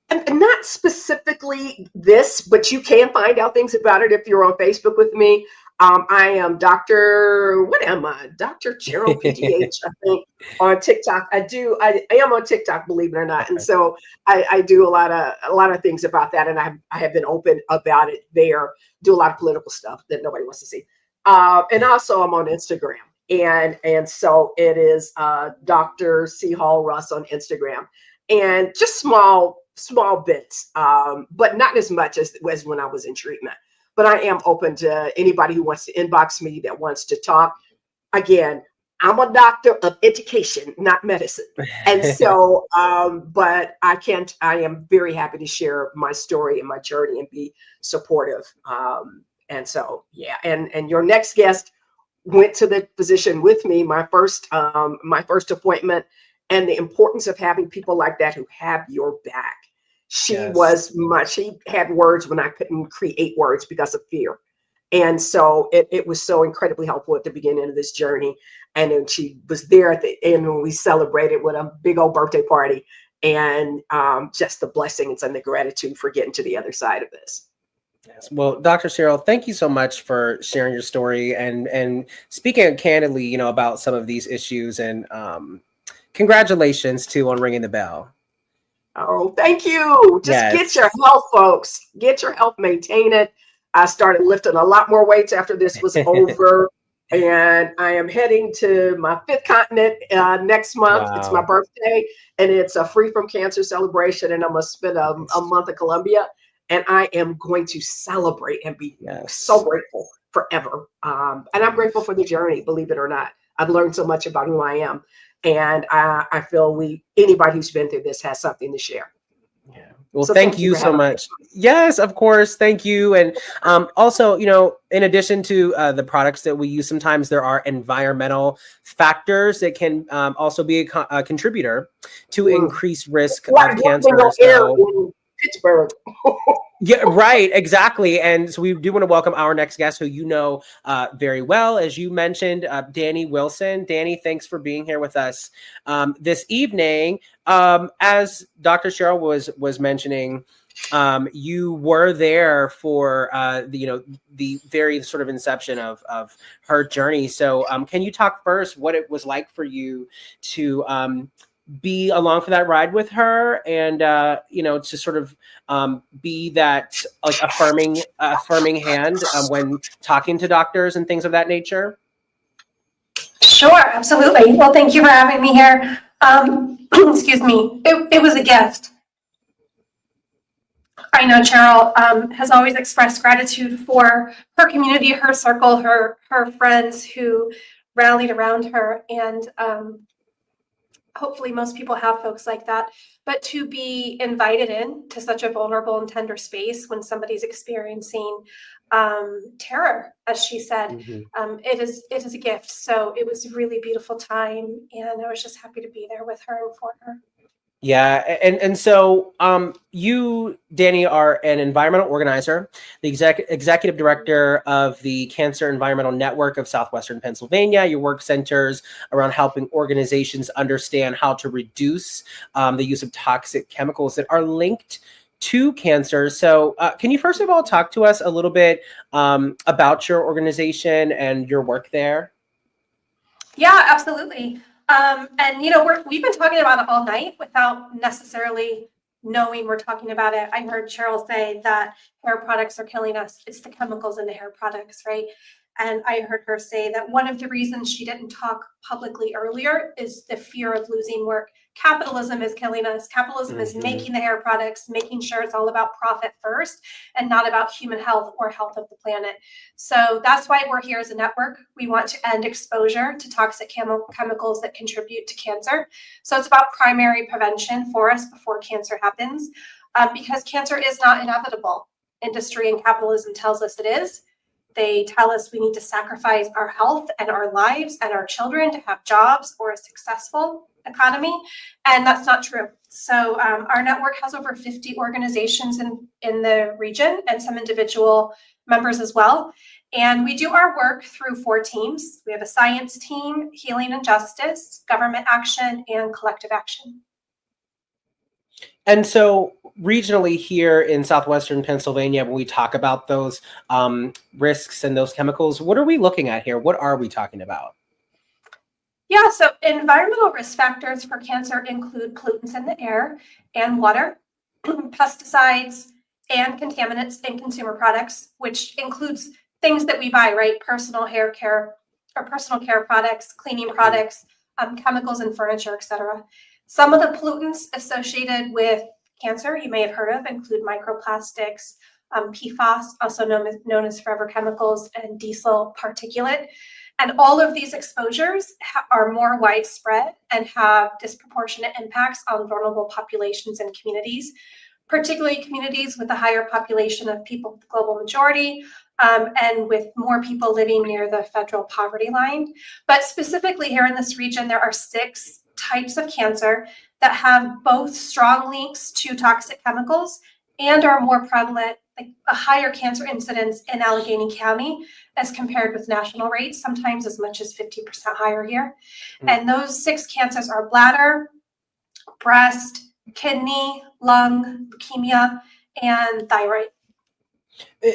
And not specifically this, but you can find out things about it if you're on Facebook with me. I am Dr. What am I? Dr. Gerald PTH, I think, on TikTok. I am on TikTok, believe it or not. And Okay. so I do a lot of things about that. And I have been open about it there, do a lot of political stuff that nobody wants to see. And also I'm on Instagram. And so it is Dr. C. Hall Russ on Instagram. And just small bits, but not as much as when I was in treatment. But I am open to anybody who wants to inbox me that wants to talk. again, I'm a doctor of education, not medicine. And so, but I am very happy to share my story and my journey and be supportive. And so, yeah. And your next guest went to the physician with me, my first appointment, and the importance of having people like that who have your back. She had words when I couldn't create words because of fear. And so it was so incredibly helpful at the beginning of this journey. And then she was there at the end when we celebrated with a big old birthday party, and just the blessings and the gratitude for getting to the other side of this. Yes. Well, Dr. Cheryl, thank you so much for sharing your story and speaking candidly, you know, about some of these issues. And congratulations too on ringing the bell. Oh, thank you. Just get your health, folks. Get your health, maintain it. I started lifting a lot more weights after this was over. And I am heading to my 5th continent next month. Wow. It's my birthday, and it's a Free from Cancer celebration. And I'm going to spend a month in Colombia, and I am going to celebrate and be so grateful forever. And I'm grateful for the journey, believe it or not. I've learned so much about who I am. And I feel anybody who's been through this has something to share. Yeah. Well, so thank you so much. Yes, of course. Thank you. And also, you know, in addition to the products that we use, sometimes there are environmental factors that can also be a contributor to increased risk of cancer. So, Pittsburgh. Yeah, right. Exactly. And so we do want to welcome our next guest, who you know very well, as you mentioned, Danny Wilson. Danny, thanks for being here with us this evening. As Dr. Cheryl was mentioning, you were there for the very sort of inception of her journey. So can you talk first what it was like for you to be along for that ride with her, and to sort of be that like affirming hand when talking to doctors and things of that nature? Sure, absolutely. Well, thank you for having me here. Excuse me. It was a gift. I know Cheryl has always expressed gratitude for her community, her circle, her friends who rallied around her, and hopefully most people have folks like that. But to be invited in to such a vulnerable and tender space when somebody's experiencing terror, as she said, it is a gift. So it was a really beautiful time, and I was just happy to be there with her and for her. Yeah, and so you, Danny, are an environmental organizer, the executive director of the Cancer Environmental Network of Southwestern Pennsylvania. Your work centers around helping organizations understand how to reduce the use of toxic chemicals that are linked to cancer. So can you first of all talk to us a little bit about your organization and your work there? Yeah, absolutely. And we've been talking about it all night without necessarily knowing we're talking about it. I heard Cheryl say that hair products are killing us. It's the chemicals in the hair products, right? And I heard her say that one of the reasons she didn't talk publicly earlier is the fear of losing work. Capitalism is killing us. Capitalism is making the hair products, making sure it's all about profit first and not about human health or health of the planet. So that's why we're here as a network. We want to end exposure to toxic chemicals that contribute to cancer. So it's about primary prevention for us before cancer happens, because cancer is not inevitable. Industry and capitalism tells us it is. They tell us we need to sacrifice our health and our lives and our children to have jobs or a successful economy, and that's not true. So our network has over 50 organizations in the region and some individual members as well. And we do our work through 4 teams. We have a science team, healing and justice, government action, and collective action. And so regionally here in Southwestern Pennsylvania, when we talk about those risks and those chemicals, what are we looking at here? What are we talking about? Yeah, so environmental risk factors for cancer include pollutants in the air and water, pesticides, and contaminants in consumer products, which includes things that we buy, right? Personal hair care or personal care products, cleaning products, chemicals in furniture, etc. Some of the pollutants associated with cancer you may have heard of include microplastics, PFAS, also known as forever chemicals, and diesel particulate. And all of these exposures are more widespread and have disproportionate impacts on vulnerable populations and communities, particularly communities with a higher population of people with the global majority, and with more people living near the federal poverty line. But specifically here in this region, there are 6 types of cancer that have both strong links to toxic chemicals and are more prevalent, like a higher cancer incidence in Allegheny County as compared with national rates, sometimes as much as 50% higher here. And those 6 cancers are bladder, breast, kidney, lung, leukemia, and thyroid.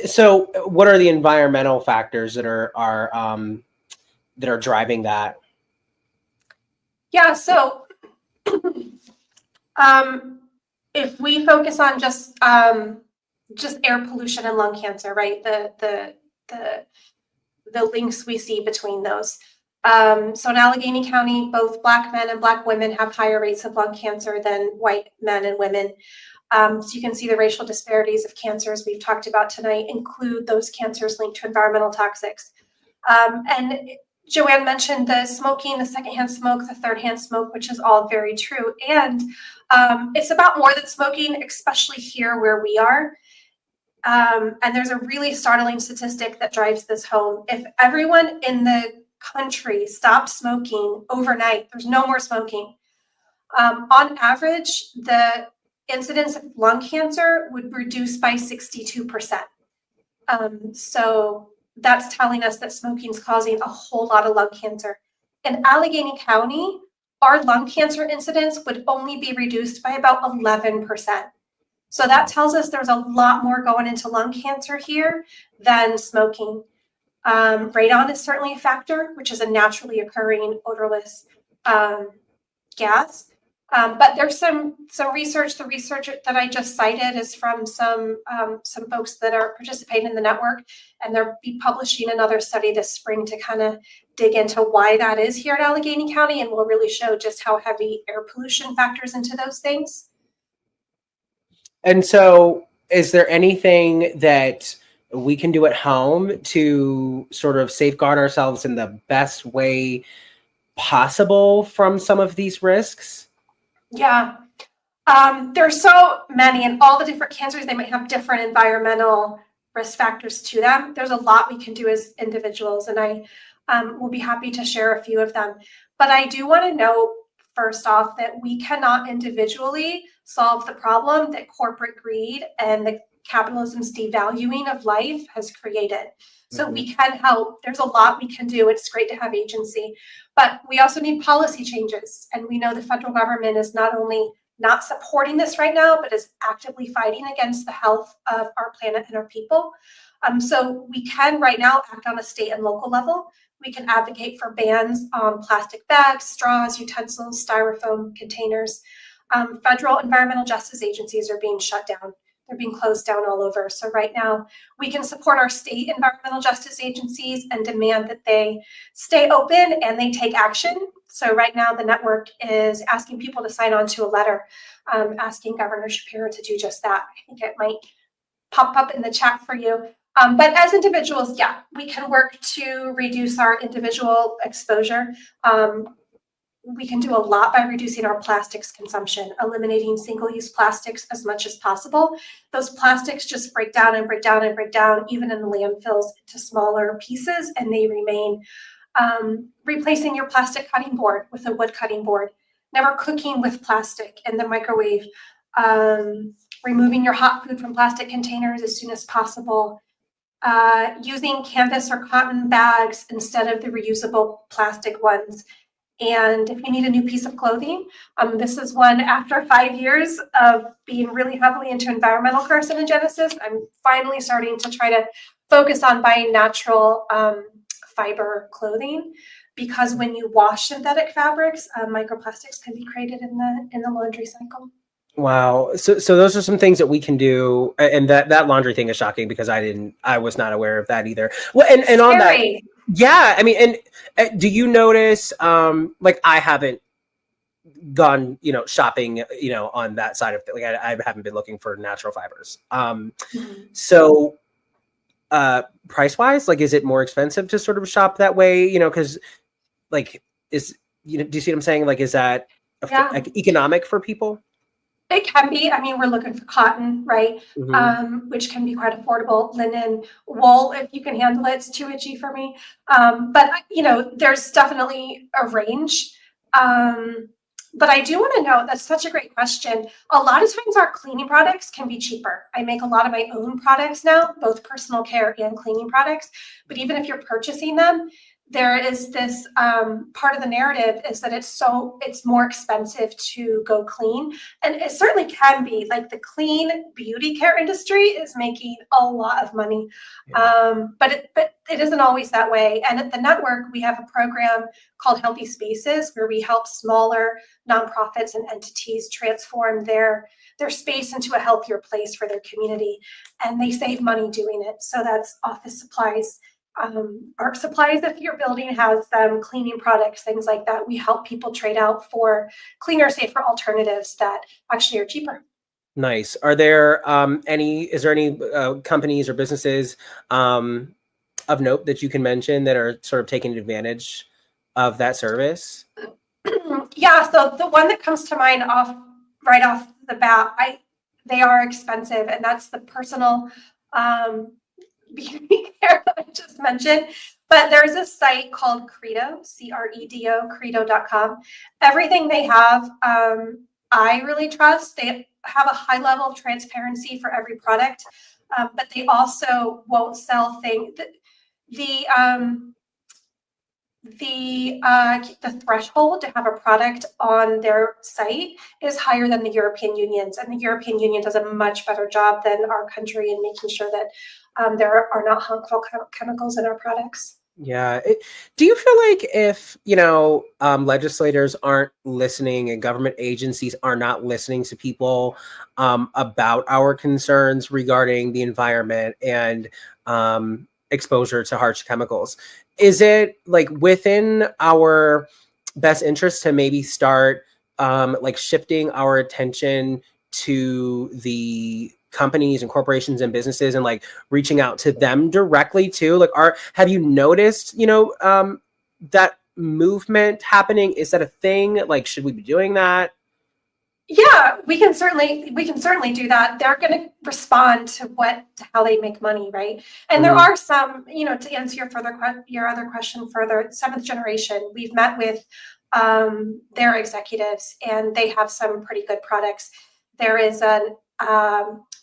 So, what are the environmental factors that are driving that? Yeah. So, if we focus on just air pollution and lung cancer, right? The links we see between those. So in Allegheny County, both Black men and Black women have higher rates of lung cancer than white men and women. So you can see the racial disparities of cancers we've talked about tonight include those cancers linked to environmental toxics. And Joanne mentioned the smoking, the secondhand smoke, the thirdhand smoke, which is all very true. And it's about more than smoking, especially here where we are. And there's a really startling statistic that drives this home. If everyone in the country stopped smoking overnight, there's no more smoking. On average, the incidence of lung cancer would reduce by 62%. So that's telling us that smoking is causing a whole lot of lung cancer. In Allegheny County, our lung cancer incidence would only be reduced by about 11%. So that tells us there's a lot more going into lung cancer here than smoking. Radon is certainly a factor, which is a naturally occurring odorless gas. But there's some research. The research that I just cited is from some folks that are participating in the network, and they'll be publishing another study this spring to kind of dig into why that is here in Allegheny County, and will really show just how heavy air pollution factors into those things. And so, is there anything that we can do at home to sort of safeguard ourselves in the best way possible from some of these risks? Yeah, there's so many, and all the different cancers, they might have different environmental risk factors to them. There's a lot we can do as individuals, and I will be happy to share a few of them. But I do want to note, first off, that we cannot individually solve the problem that corporate greed and the capitalism's devaluing of life has created. So we can help. There's a lot we can do. It's great to have agency, but we also need policy changes. And we know the federal government is not only not supporting this right now, but is actively fighting against the health of our planet and our people. So we can right now act on a state and local level. We can advocate for bans on plastic bags, straws, utensils, styrofoam containers. Federal environmental justice agencies are being shut down. They're being closed down all over. So right now, we can support our state environmental justice agencies and demand that they stay open and they take action. So right now, the network is asking people to sign on to a letter asking Governor Shapiro to do just that. I think it might pop up in the chat for you. But as individuals, yeah, we can work to reduce our individual exposure. We can do a lot by reducing our plastics consumption, eliminating single-use plastics as much as possible. Those plastics just break down and break down and break down, even in the landfills, into smaller pieces, and they remain. Replacing your plastic cutting board with a wood cutting board, never cooking with plastic in the microwave, removing your hot food from plastic containers as soon as possible, using canvas or cotton bags instead of the reusable plastic ones. And if you need a new piece of clothing, this is one after 5 years of being really heavily into environmental carcinogenesis. I'm finally starting to try to focus on buying natural fiber clothing, because when you wash synthetic fabrics, microplastics can be created in the laundry cycle. Wow. So those are some things that we can do. And that laundry thing is shocking because I was not aware of that either. Well, and on that, yeah, I mean, and do you notice, like I haven't gone, shopping, on that side of it. Like I haven't been looking for natural fibers. So price wise, like, is it more expensive to sort of shop that way? Because like, do you see what I'm saying? Like, is that like economic for people? It can be. I mean, we're looking for cotton, right? Mm-hmm. Which can be quite affordable. Linen, wool, if you can handle it, it's too itchy for me. But there's definitely a range. But I do want to know, that's such a great question. A lot of times our cleaning products can be cheaper. I make a lot of my own products now, both personal care and cleaning products. But even if you're purchasing them, there is this part of the narrative is that it's more expensive to go clean. And it certainly can be. Like, the clean beauty care industry is making a lot of money. Yeah. But it isn't always that way. And at the network, we have a program called Healthy Spaces, where we help smaller nonprofits and entities transform their space into a healthier place for their community. And they save money doing it. So that's office supplies, art supplies if your building has them, cleaning products, things like that. We help people trade out for cleaner, safer alternatives that actually are cheaper. Nice. Are there any companies or businesses of note that you can mention that are sort of taking advantage of that service? Yeah, so the one that comes to mind right off the bat, they are expensive, and that's the personal beauty care that I just mentioned. But there's a site called Credo, CREDO, credo.com. Everything they have, I really trust. They have a high level of transparency for every product, but they also won't sell things. The threshold to have a product on their site is higher than the European Union's, and the European Union does a much better job than our country in making sure that there are not harmful chemicals in our products. Yeah. Do you feel like if, legislators aren't listening and government agencies are not listening to people about our concerns regarding the environment and exposure to harsh chemicals, is it like within our best interest to maybe start like shifting our attention to the companies and corporations and businesses and like reaching out to them directly too? Like, have you noticed, that movement happening? Is that a thing? Like, should we be doing that? Yeah, we can certainly do that. They're going to respond to how they make money, right? And there are some, to answer your other question further, seventh generation, we've met with their executives, and they have some pretty good products. There is an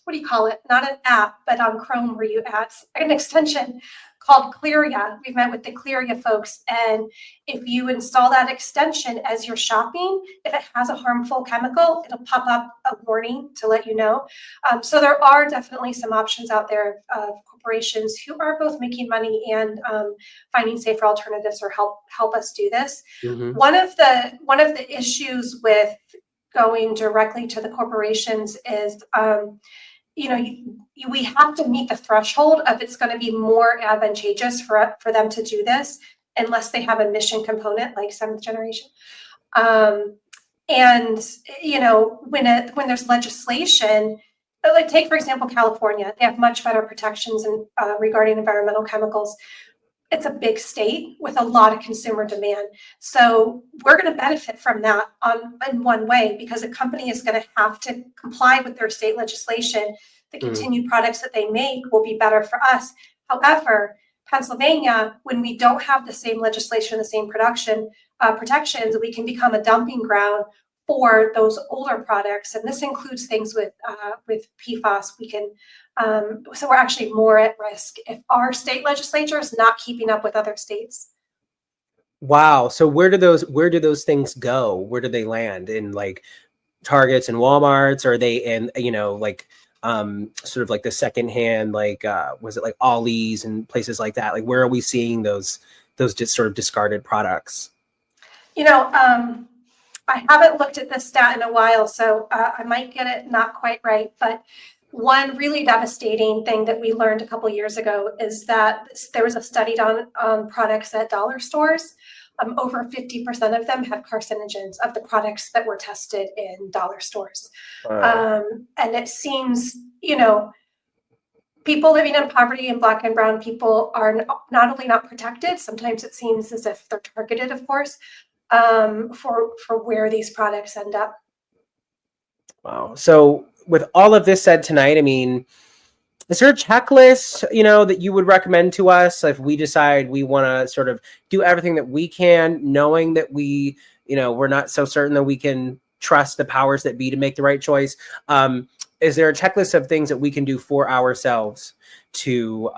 what do you call it? Not an app, but on Chrome where you add an extension called Clearia. We've met with the Clearia folks, and if you install that extension as you're shopping, if it has a harmful chemical, it'll pop up a warning to let you know. So there are definitely some options out there of corporations who are both making money and finding safer alternatives or help us do this. Mm-hmm. One of the issues with going directly to the corporations is we have to meet the threshold of it's going to be more advantageous for them to do this unless they have a mission component like seventh generation. And when there's legislation, like take for example California, they have much better protections regarding environmental chemicals. It's a big state with a lot of consumer demand. So we're going to benefit from that in one way, because a company is going to have to comply with their state legislation. The continued products that they make will be better for us. However, Pennsylvania, when we don't have the same legislation, the same protections, we can become a dumping ground for those older products. And this includes things with PFAS. We can so we're actually more at risk if our state legislature is not keeping up with other states. Wow. So where do those things go? Where do they land? In like Targets and Walmarts? Or are they in, sort of like the secondhand, like was it like Ollie's and places like that? Like, where are we seeing those just sort of discarded products? I haven't looked at this stat in a while, so I might get it not quite right, but one really devastating thing that we learned a couple years ago is that there was a study done on products at dollar stores. Over 50% of them had carcinogens of the products that were tested in dollar stores. And it seems, people living in poverty and Black and brown people are not only not protected, sometimes it seems as if they're targeted, of course, for where these products end up. Wow. So with all of this said tonight, I mean, is there a checklist, that you would recommend to us if we decide we want to sort of do everything that we can, knowing that we're not so certain that we can trust the powers that be to make the right choice? Is there a checklist of things that we can do for ourselves to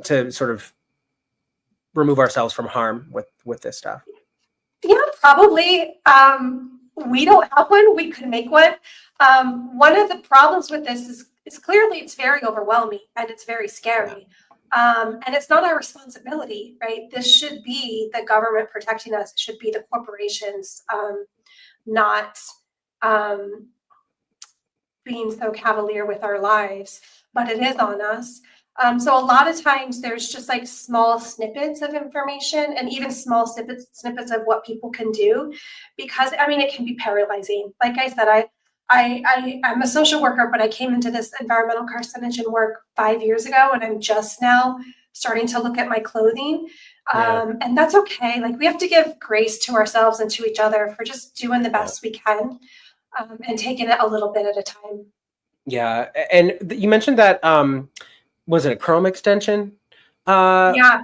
sort of remove ourselves from harm with this stuff? Yeah, probably. We don't have one. We could make one. One of the problems with this is clearly it's very overwhelming and it's very scary. And it's not our responsibility, right? This should be the government protecting us. It should be the corporations, not being so cavalier with our lives, but it is on us. So a lot of times there's just like small snippets of information and even small snippets of what people can do, because it can be paralyzing. Like I said, I'm a social worker, but I came into this environmental carcinogen work 5 years ago, and I'm just now starting to look at my clothing. And that's okay. Like, we have to give grace to ourselves and to each other for just doing the best we can, and taking it a little bit at a time. Yeah. And you mentioned that, was it a Chrome extension? Yeah.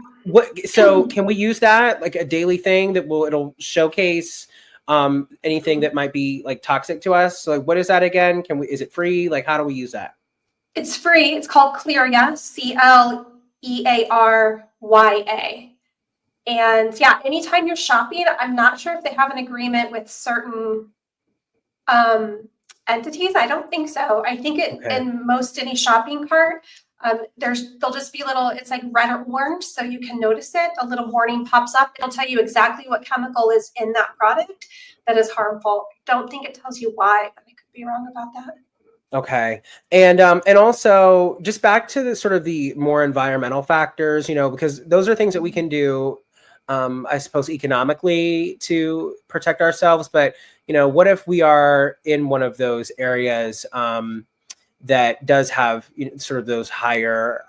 So can we use that like a daily thing that it'll showcase anything that might be like toxic to us? So like, what is that again? Is it free? Like, how do we use that? It's free. It's called Clearya, Clearya. And yeah, anytime you're shopping, I'm not sure if they have an agreement with certain entities. I don't think so. I think in most any shopping cart, they'll just be it's like red or orange, so you can notice it. A little warning pops up. It'll tell you exactly what chemical is in that product that is harmful. Don't think it tells you why, but I could be wrong about that. Okay. And also just back to the sort of the more environmental factors, because those are things that we can do, I suppose, economically to protect ourselves. But, what if we are in one of those areas that does have sort of those higher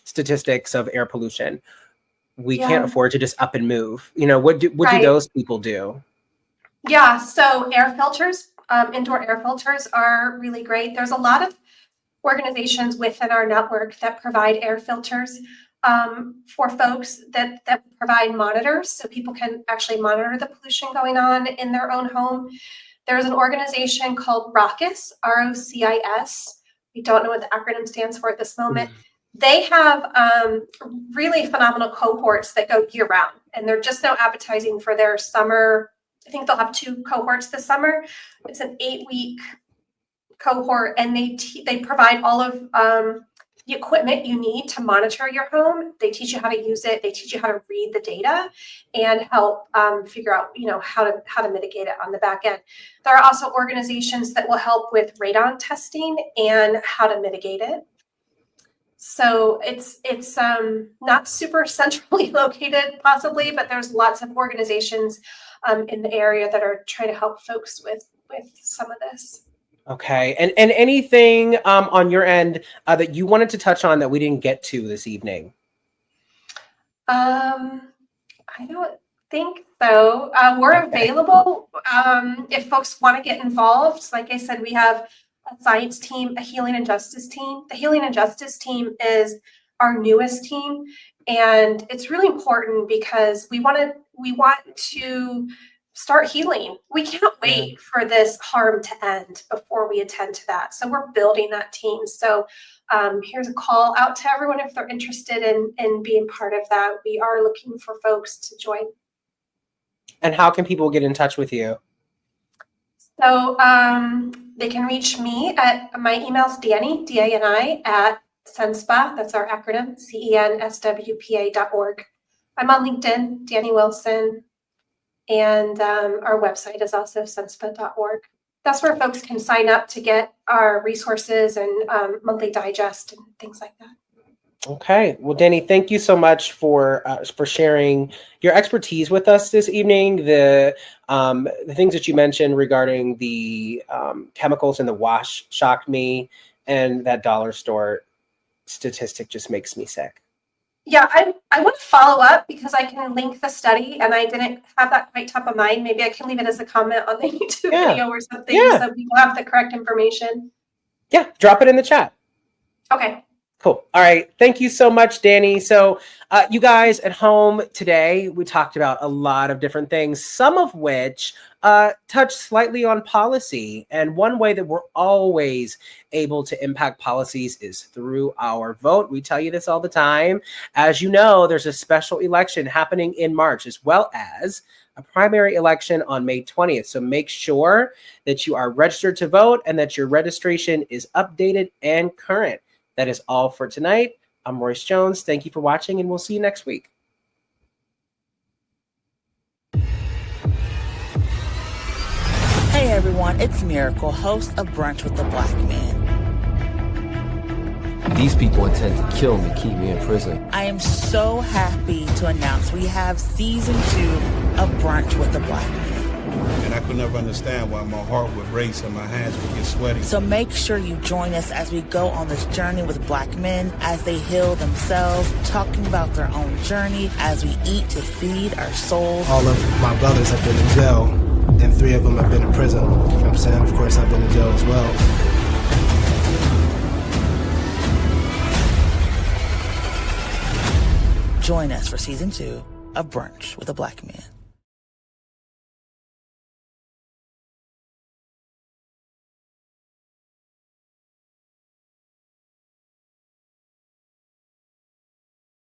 statistics of air pollution? We can't afford to just up and move. What do those people do? Yeah, so air filters, indoor air filters are really great. There's a lot of organizations within our network that provide air filters for folks that provide monitors, so people can actually monitor the pollution going on in their own home. There's an organization called ROCIS, ROCIS. We don't know what the acronym stands for at this moment. They have really phenomenal cohorts that go year round, and they're just now advertising for their summer. I think they'll have 2 cohorts this summer. It's an 8-week cohort, and they provide all of the equipment you need to monitor your home. They teach you how to use it. They teach you how to read the data and help figure out, how to mitigate it on the back end. There are also organizations that will help with radon testing and how to mitigate it. So it's not super centrally located, possibly, but there's lots of organizations in the area that are trying to help folks with some of this. Okay. And anything on your end that you wanted to touch on that we didn't get to this evening? I don't think so. We're available if folks want to get involved. Like I said, we have a science team, a healing and justice team. The healing and justice team is our newest team, and it's really important because we want to start healing. We can't wait for this harm to end before we attend to that. So we're building that team. So here's a call out to everyone if they're interested in being part of that. We are looking for folks to join. And how can people get in touch with you? So they can reach me at my email's Dani, D-A-N-I, at CENSWPA, that's our acronym, CENSWPA.org. I'm on LinkedIn, Dani Wilson. And our website is also CENSWPA.org. that's where folks can sign up to get our resources and monthly digest and things like that. Okay. Well, Danny, thank you so much for sharing your expertise with us this evening. The things that you mentioned regarding the chemicals in the wash shocked me, and that dollar store statistic just makes me sick. Yeah, I want to follow up because I can link the study, and I didn't have that quite top of mind. Maybe I can leave it as a comment on the YouTube video or something, so we have the correct information. Yeah, drop it in the chat. Okay. Cool. All right. Thank you so much, Danny. So you guys at home today, we talked about a lot of different things, some of which touch slightly on policy. And one way that we're always able to impact policies is through our vote. We tell you this all the time. As you know, there's a special election happening in March, as well as a primary election on May 20th. So make sure that you are registered to vote and that your registration is updated and current. That is all for tonight. I'm Royce Jones. Thank you for watching, and we'll see you next week. Hey everyone, it's Miracle, host of Brunch with the Black Man. These people intend to kill me, keep me in prison. I am so happy to announce we have season 2 of Brunch with the Black Man. And I could never understand why my heart would race and my hands would get sweaty. So make sure you join us as we go on this journey with Black men as they heal themselves, talking about their own journey as we eat to feed our souls. All of my brothers have been in jail, and 3 of them have been in prison. You know what I'm saying? Of course, I've been in jail as well. Join us for season 2 of Brunch with a Black Man.